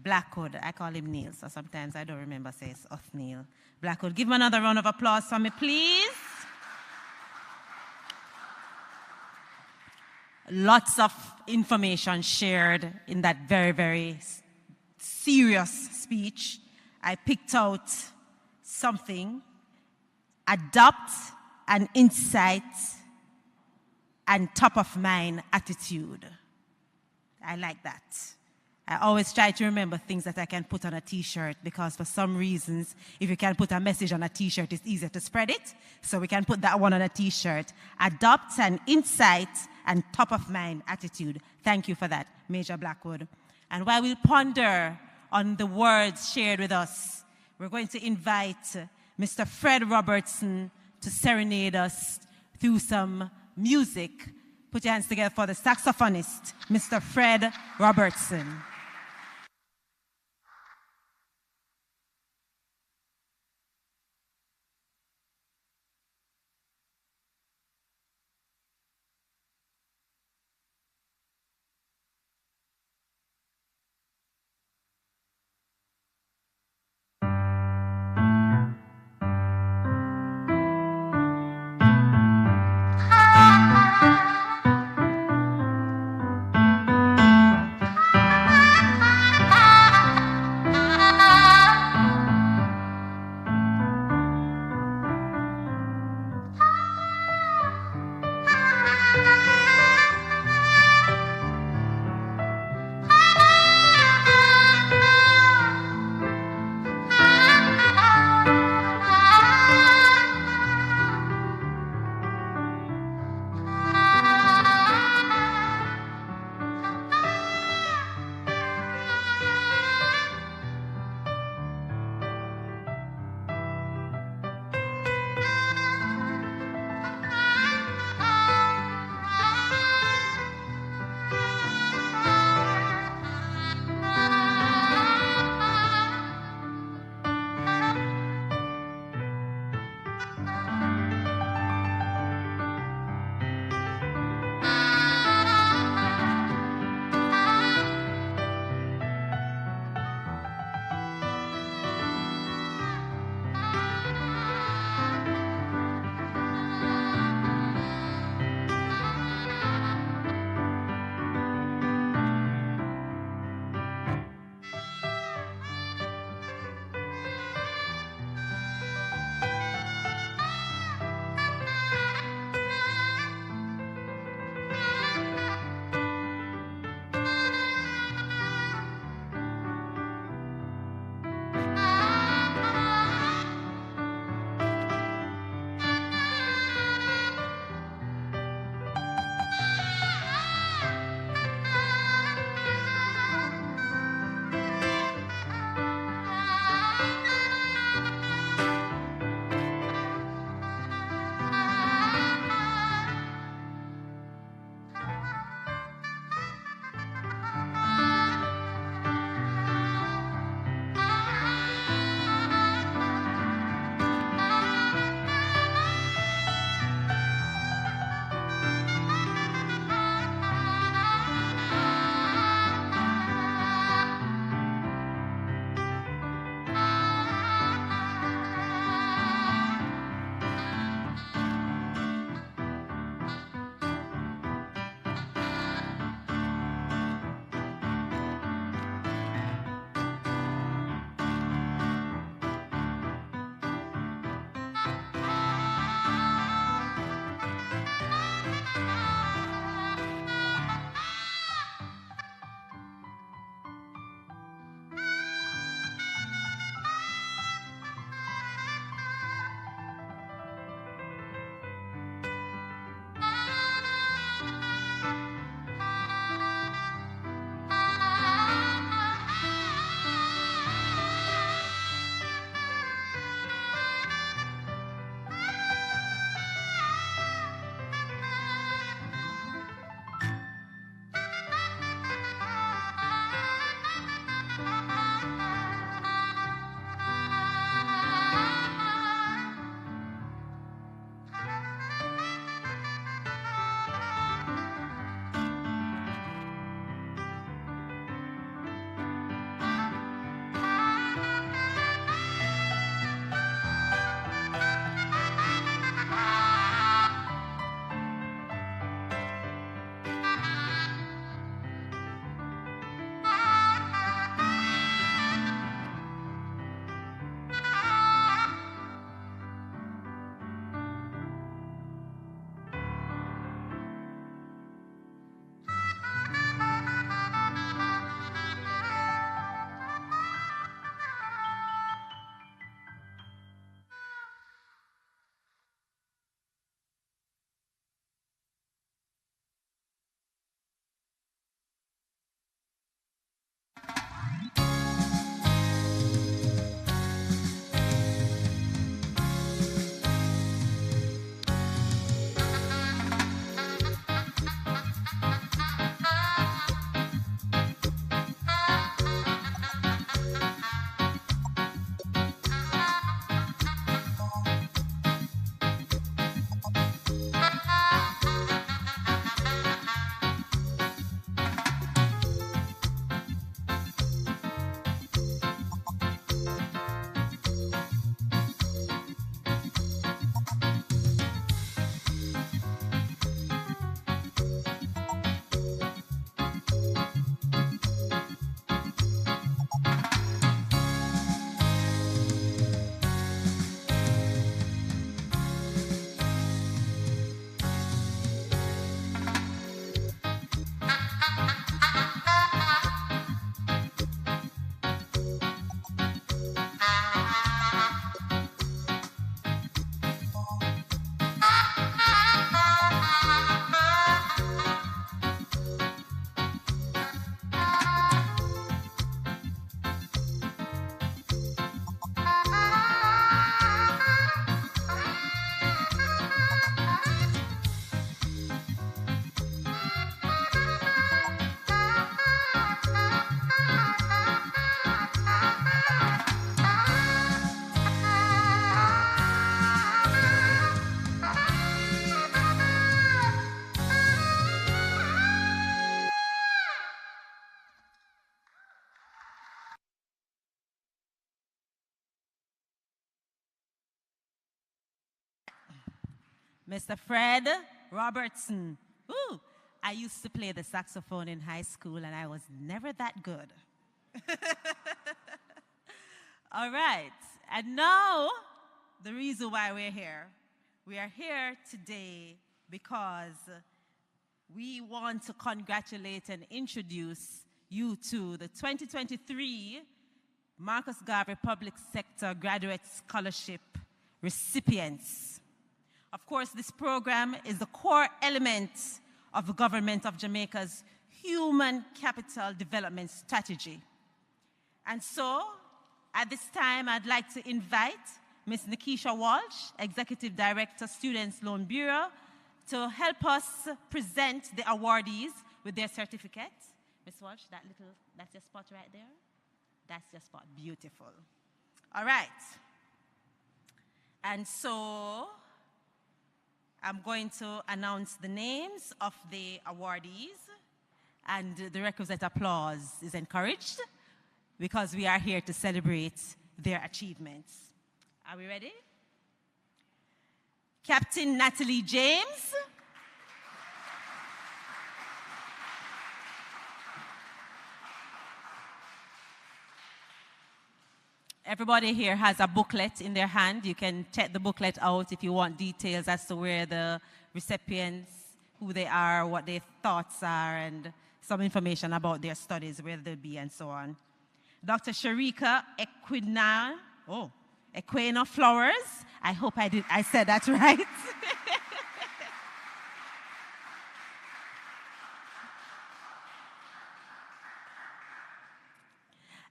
Blackwood. I call him Neil, so sometimes I don't remember say it's Othniel. Blackwood, give him another round of applause for me, please. Lots of information shared in that very, very serious speech. I picked out something: adopt an insight and top-of-mind attitude. I like that. I always try to remember things that I can put on a t-shirt, because for some reasons, if you can put a message on a t-shirt, it's easier to spread it. So we can put that one on a t-shirt. Adopt an insight and top-of-mind attitude. Thank you for that, Major Blackwood. And while we ponder on the words shared with us, we're going to invite Mr. Fred Robertson to serenade us through some music. Put your hands together for the saxophonist, Mr. Fred Robertson. Ah Mr. Fred Robertson. Ooh, I used to play the saxophone in high school and I was never that good. All right, and now the reason why we're here. We are here today because we want to congratulate and introduce you to the 2023 Marcus Garvey Public Sector Graduate Scholarship recipients. Of course, this program is the core element of the government of Jamaica's human capital development strategy. And so, at this time, I'd like to invite Ms. Nikisha Walsh, Executive Director, Students Loan Bureau, to help us present the awardees with their certificates. Ms. Walsh, that's your spot right there? That's your spot, beautiful. All right. And so, I'm going to announce the names of the awardees, and the requisite applause is encouraged because we are here to celebrate their achievements. Are we ready? Captain Natalie James. Everybody here has a booklet in their hand. You can check the booklet out if you want details as to where the recipients, who they are, what their thoughts are, and some information about their studies, where they'll be, and so on. Dr. Sharika Equina Flowers. I hope I said that right.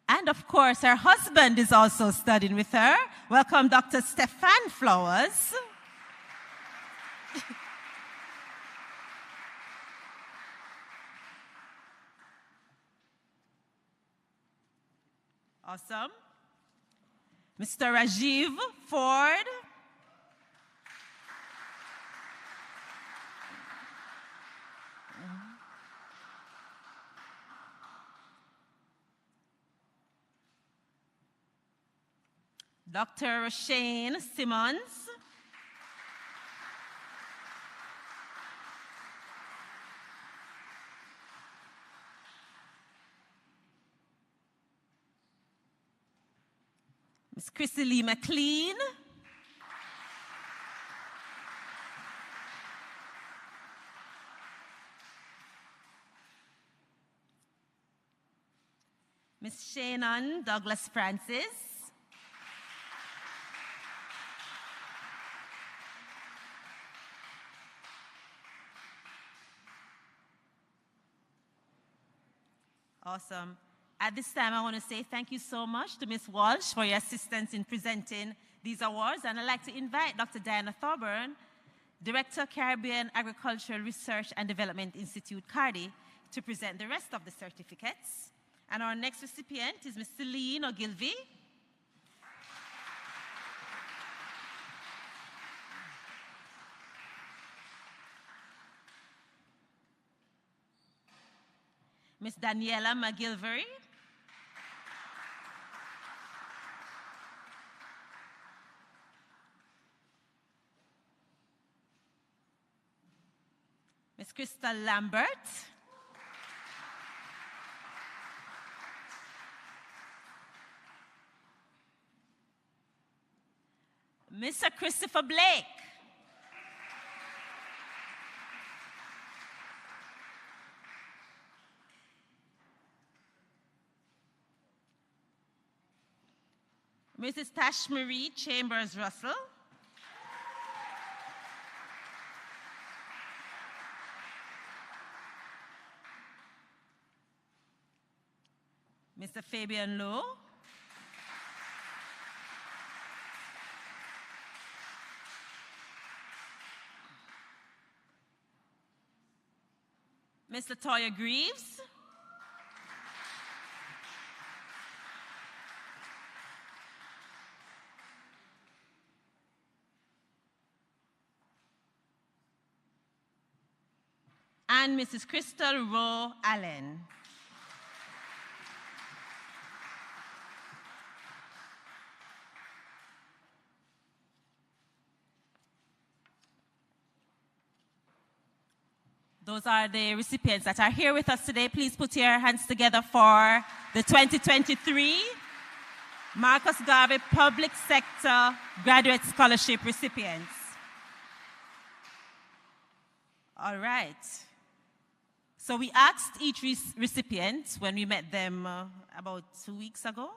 And of course, her husband is also studying with her. Welcome, Dr. Stefan Flowers. Awesome. Mr. Rajiv Ford. Dr. Shane Simmons. Ms. Chrissy Lee McLean. Ms. Shannon Douglas Francis. Awesome. At this time, I want to say thank you so much to Ms. Walsh for your assistance in presenting these awards. And I'd like to invite Dr. Diana Thorburn, Director, Caribbean Agricultural Research and Development Institute, CARDI, to present the rest of the certificates. And our next recipient is Ms. Celine Ogilvie. Ms. Daniela McGilvery. Ms. Crystal Lambert. Mr. Christopher Blake. Mrs. Tash Marie Chambers Russell. Mr. Fabian Lowe. Ms. Latoya Greaves. And Mrs. Crystal Rowe Allen. Those are the recipients that are here with us today. Please put your hands together for the 2023 Marcus Garvey Public Sector Graduate Scholarship recipients. All right. So we asked each recipient when we met them about 2 weeks ago,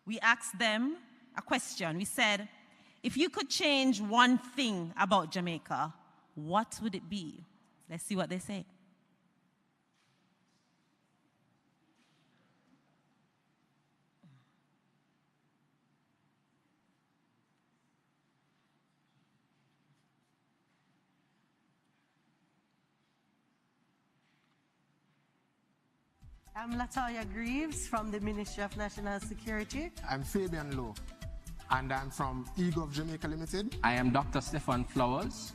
we asked them a question. We said, if you could change one thing about Jamaica, what would it be? Let's see what they say. I'm Latoya Greaves from the Ministry of National Security. I'm Fabian Lowe, and I'm from eGov Jamaica Limited. I am Dr. Stefan Flowers.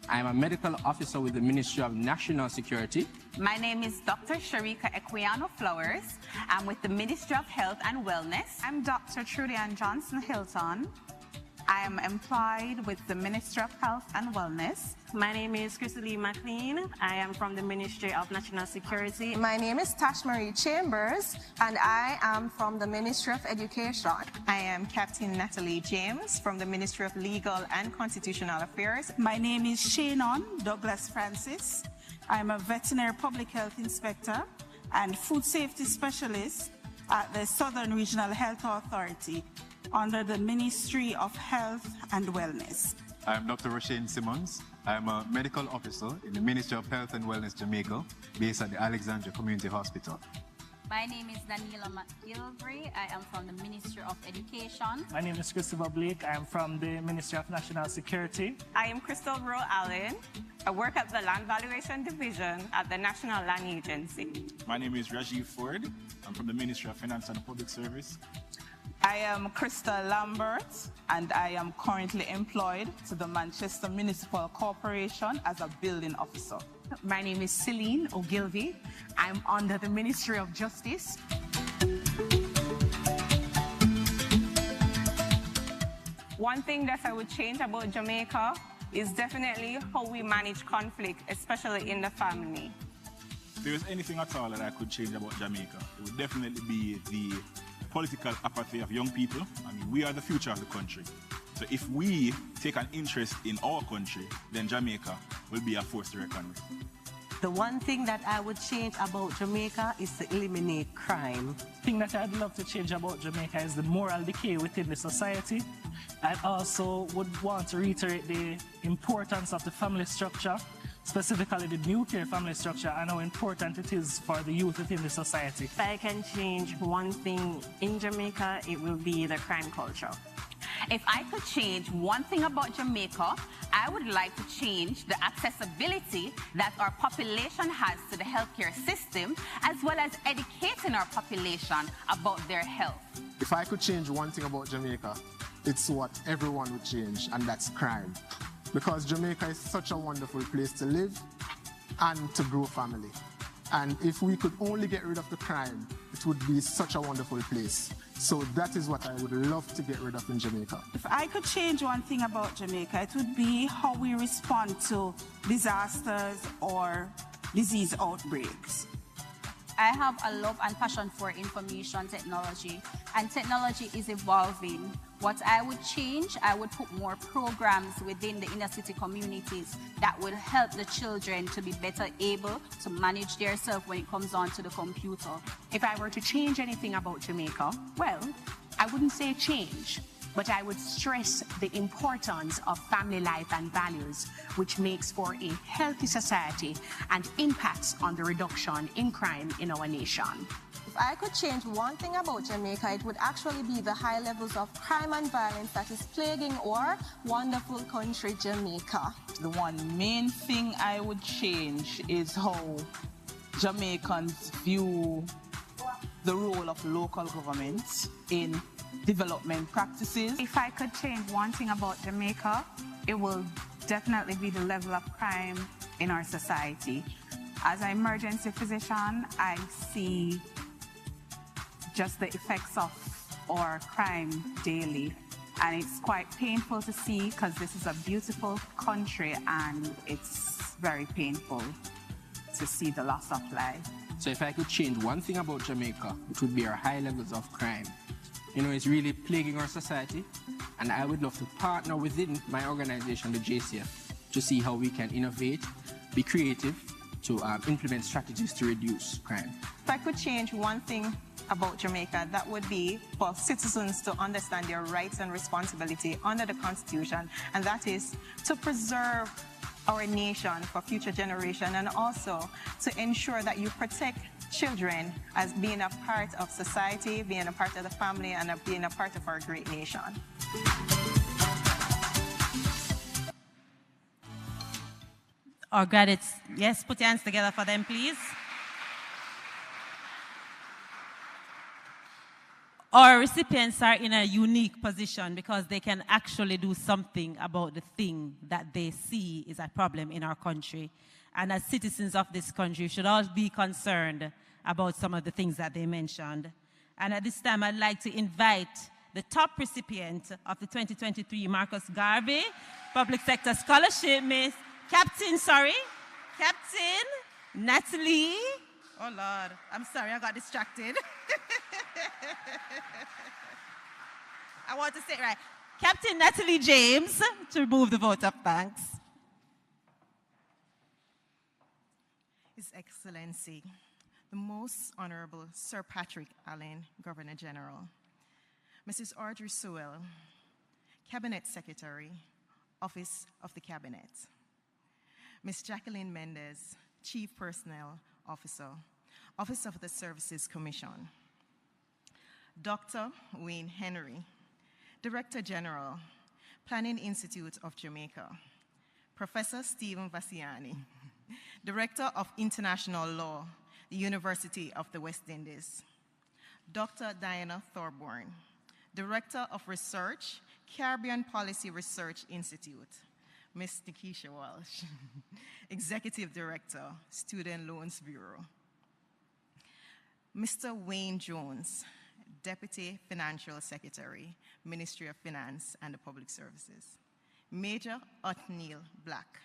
I am a medical officer with the Ministry of National Security. My name is Dr. Sharika Equiano Flowers. I'm with the Ministry of Health and Wellness. I'm Dr. Trudy Ann Johnson Hilton. I am employed with the Ministry of Health and Wellness. My name is Christy McLean. I am from the Ministry of National Security. My name is Tash Marie Chambers, and I am from the Ministry of Education. I am Captain Natalie James from the Ministry of Legal and Constitutional Affairs. My name is Shannon Douglas Francis. I am a veterinary public health inspector and food safety specialist at the Southern Regional Health Authority under the Ministry of Health and Wellness. I am Dr. Roshane Simmons. I am a medical officer in the Ministry of Health and Wellness Jamaica, based at the Alexandria Community Hospital. My name is Daniela McGilvery. I am from the Ministry of Education. My name is Christopher Blake. I am from the Ministry of National Security. I am Crystal Rowe Allen. I work at the Land Valuation Division at the National Land Agency. My name is Rajiv Ford. I'm from the Ministry of Finance and Public Service. I am Krista Lambert, and I am currently employed to the Manchester Municipal Corporation as a building officer. My name is Celine Ogilvie. I'm under the Ministry of Justice. One thing that I would change about Jamaica is definitely how we manage conflict, especially in the family. If there was anything at all that I could change about Jamaica, it would definitely be the political apathy of young people. I mean, we are the future of the country. So if we take an interest in our country, then Jamaica will be a force to reckon with. The one thing that I would change about Jamaica is to eliminate crime. The thing that I'd love to change about Jamaica is the moral decay within the society. I also would want to reiterate the importance of the family structure, specifically the nuclear family structure, and how important it is for the youth within the society. If I can change one thing in Jamaica, it will be the crime culture. If I could change one thing about Jamaica, I would like to change the accessibility that our population has to the healthcare system, as well as educating our population about their health. If I could change one thing about Jamaica, it's what everyone would change, and that's crime. Because Jamaica is such a wonderful place to live and to grow family. And if we could only get rid of the crime, it would be such a wonderful place. So that is what I would love to get rid of in Jamaica. If I could change one thing about Jamaica, it would be how we respond to disasters or disease outbreaks. I have a love and passion for information technology, and technology is evolving. What I would change, I would put more programs within the inner city communities that will help the children to be better able to manage themselves when it comes on to the computer. If I were to change anything about Jamaica, well, I wouldn't say change, but I would stress the importance of family life and values, which makes for a healthy society and impacts on the reduction in crime in our nation. If I could change one thing about Jamaica, it would actually be the high levels of crime and violence that is plaguing our wonderful country, Jamaica. The one main thing I would change is how Jamaicans view the role of local governments in development practices. If I could change one thing about Jamaica, it will definitely be the level of crime in our society. As an emergency physician, I see just the effects of our crime daily. And it's quite painful to see because this is a beautiful country and it's very painful. to see the loss of life. So if I could change one thing about Jamaica, it would be our high levels of crime. You know, it's really plaguing our society, and I would love to partner within my organization, the JCF, to see how we can innovate, be creative, to implement strategies to reduce crime. If I could change one thing about Jamaica, that would be for citizens to understand their rights and responsibility under the Constitution, and that is to preserve our nation for future generation, and also to ensure that you protect children as being a part of society, being a part of the family, and being a part of our great nation. Our graduates, yes, put your hands together for them, please. Our recipients are in a unique position because they can actually do something about the thing that they see is a problem in our country. And as citizens of this country, we should all be concerned about some of the things that they mentioned. And at this time, I'd like to invite the top recipient of the 2023 Marcus Garvey Public Sector Scholarship, Captain Natalie. Oh, Lord, I'm sorry, I got distracted. I want to say it right. Captain Natalie James to remove the vote of thanks. His Excellency, the Most Honorable Sir Patrick Allen, Governor General, Mrs. Audrey Sewell, Cabinet Secretary, Office of the Cabinet, Ms. Jacqueline Mendez, Chief Personnel Officer, Office of the Services Commission, Dr. Wayne Henry, Director General, Planning Institute of Jamaica, Professor Stephen Vassiani, Director of International Law, the University of the West Indies, Dr. Diana Thorborn, Director of Research, Caribbean Policy Research Institute, Ms. Nikisha Walsh, Executive Director, Student Loans Bureau, Mr. Wayne Jones, Deputy Financial Secretary, Ministry of Finance and the Public Services, Major Othniel Black,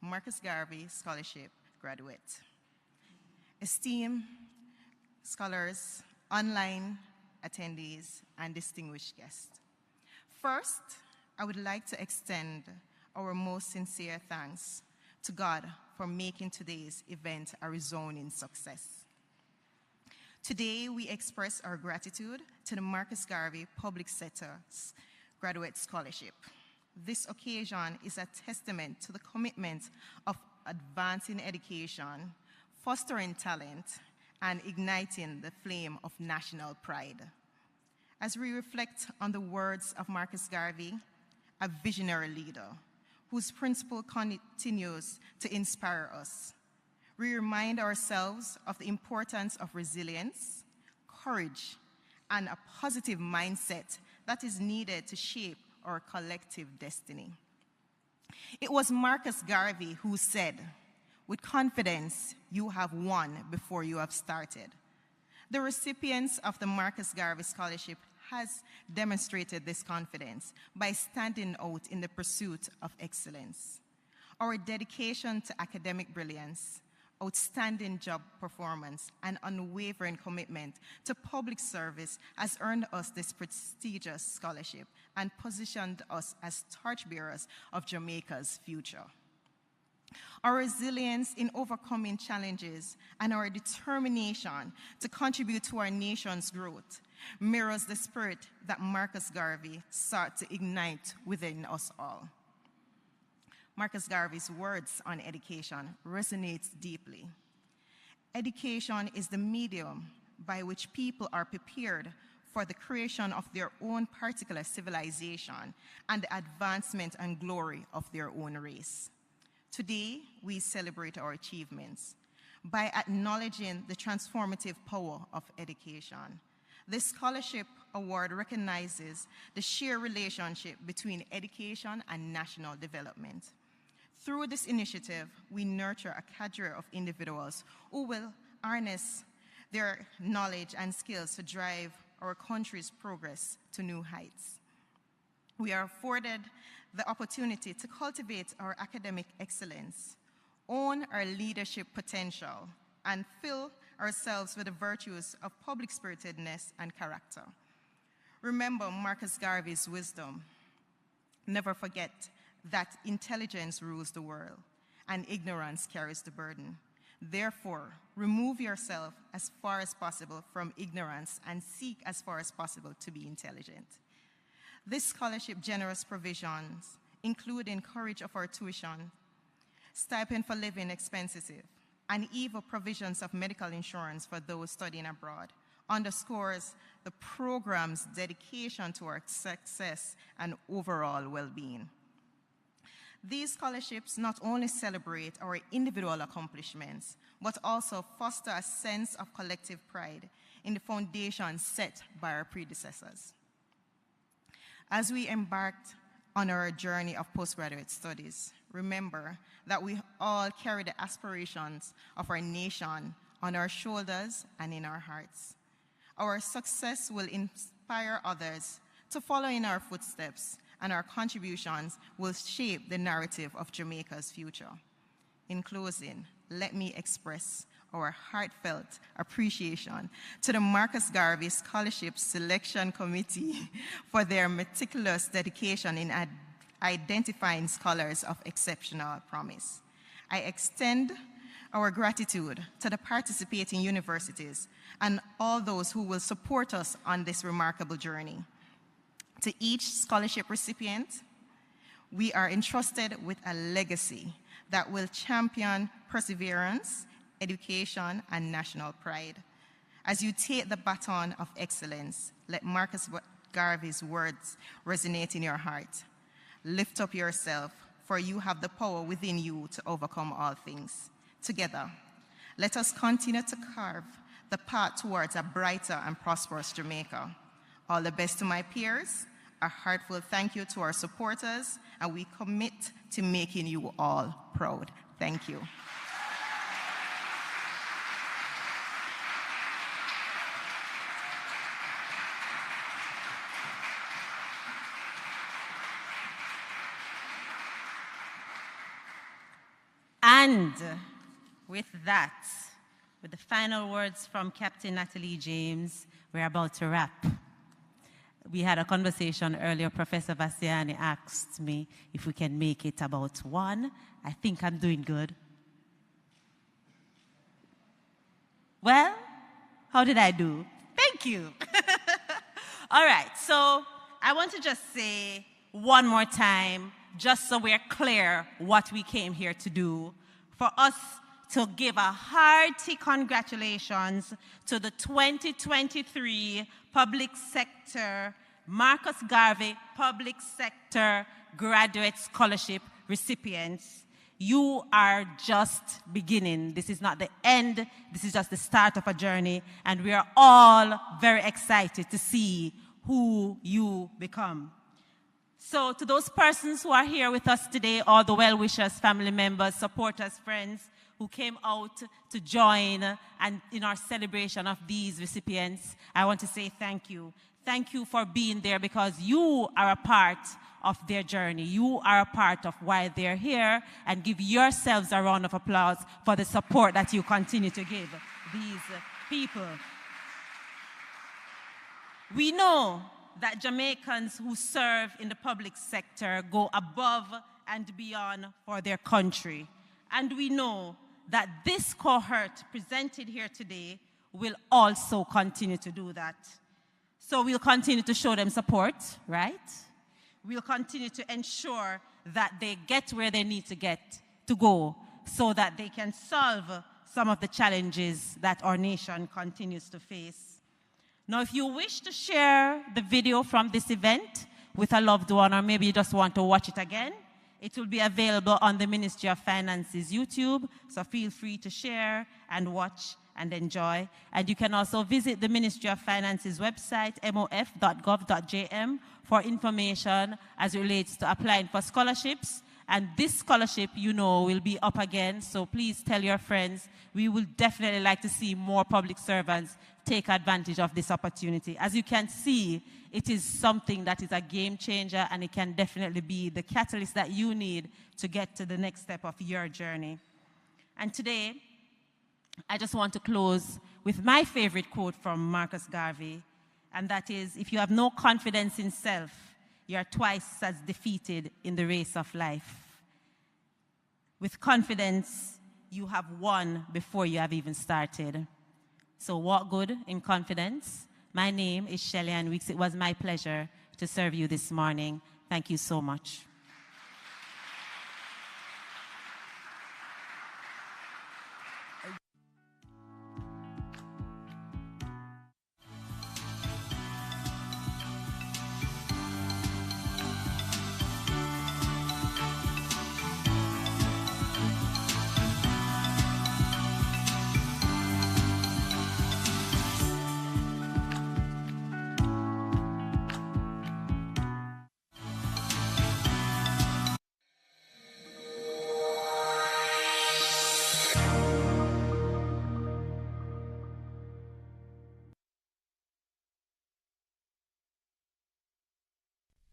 Marcus Garvey Scholarship graduate, esteemed scholars, online attendees, and distinguished guests. First, I would like to extend our most sincere thanks to God for making today's event a resounding success. Today, we express our gratitude to the Marcus Garvey Public Sector Graduate Scholarship. This occasion is a testament to the commitment of advancing education, fostering talent, and igniting the flame of national pride. As we reflect on the words of Marcus Garvey, a visionary leader whose principle continues to inspire us, we remind ourselves of the importance of resilience, courage, and a positive mindset that is needed to shape our collective destiny. It was Marcus Garvey who said, "With confidence, you have won before you have started." The recipients of the Marcus Garvey Scholarship has demonstrated this confidence by standing out in the pursuit of excellence. Our dedication to academic brilliance, outstanding job performance, and unwavering commitment to public service has earned us this prestigious scholarship and positioned us as torchbearers of Jamaica's future. Our resilience in overcoming challenges and our determination to contribute to our nation's growth mirrors the spirit that Marcus Garvey sought to ignite within us all. Marcus Garvey's words on education resonates deeply. Education is the medium by which people are prepared for the creation of their own particular civilization and the advancement and glory of their own race. Today, we celebrate our achievements by acknowledging the transformative power of education. This scholarship award recognizes the shared relationship between education and national development. Through this initiative, we nurture a cadre of individuals who will harness their knowledge and skills to drive our country's progress to new heights. We are afforded the opportunity to cultivate our academic excellence, own our leadership potential, and fill ourselves with the virtues of public spiritedness and character. Remember Marcus Garvey's wisdom. Never forget that intelligence rules the world and ignorance carries the burden. Therefore, remove yourself as far as possible from ignorance and seek as far as possible to be intelligent. This scholarship generous provisions, including courage of our tuition, stipend for living expenses, and even provisions of medical insurance for those studying abroad, underscores the program's dedication to our success and overall well-being. These scholarships not only celebrate our individual accomplishments, but also foster a sense of collective pride in the foundation set by our predecessors. As we embarked on our journey of postgraduate studies, remember that we all carry the aspirations of our nation on our shoulders and in our hearts. Our success will inspire others to follow in our footsteps, and our contributions will shape the narrative of Jamaica's future. In closing, let me express our heartfelt appreciation to the Marcus Garvey Scholarship Selection Committee for their meticulous dedication in identifying scholars of exceptional promise. I extend our gratitude to the participating universities and all those who will support us on this remarkable journey. To each scholarship recipient, we are entrusted with a legacy that will champion perseverance, education, and national pride. As you take the baton of excellence, let Marcus Garvey's words resonate in your heart. Lift up yourself, for you have the power within you to overcome all things. Together, let us continue to carve the path towards a brighter and prosperous Jamaica. All the best to my peers, a heartfelt thank you to our supporters, and we commit to making you all proud. Thank you. And with that, with the final words from Captain Natalie James, we're about to wrap. We had a conversation earlier. Professor Vassiani asked me if we can make it about 1. I think I'm doing good. Well, how did I do? Thank you. All right, so I want to just say one more time, just so we're clear what we came here to do, for us to give a hearty congratulations to the 2023 Public Sector Marcus Garvey Public Sector Graduate Scholarship recipients. You are just beginning. This is not the end. This is just the start of a journey, and we are all very excited to see who you become. So to those persons who are here with us today, all the well-wishers, family members, supporters, friends who came out to join and in our celebration of these recipients, I want to say thank you. Thank you for being there, because you are a part of their journey. You are a part of why they're here, and give yourselves a round of applause for the support that you continue to give these people. We know that Jamaicans who serve in the public sector go above and beyond for their country. And we know that this cohort presented here today will also continue to do that. So we'll continue to show them support, right? We'll continue to ensure that they get where they need to go, so that they can solve some of the challenges that our nation continues to face. Now, if you wish to share the video from this event with a loved one, or maybe you just want to watch it again, it will be available on the Ministry of Finance's YouTube, so feel free to share and watch and enjoy. And you can also visit the Ministry of Finance's website, mof.gov.jm, for information as it relates to applying for scholarships. And this scholarship, you know, will be up again, so please tell your friends. We will definitely like to see more public servants take advantage of this opportunity. As you can see, it is something that is a game changer, and it can definitely be the catalyst that you need to get to the next step of your journey. And today, I just want to close with my favorite quote from Marcus Garvey, and that is, if you have no confidence in self, you are twice as defeated in the race of life. With confidence, you have won before you have even started. So walk good in confidence. My name is Shelley Ann Weeks. It was my pleasure to serve you this morning. Thank you so much.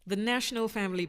The National Family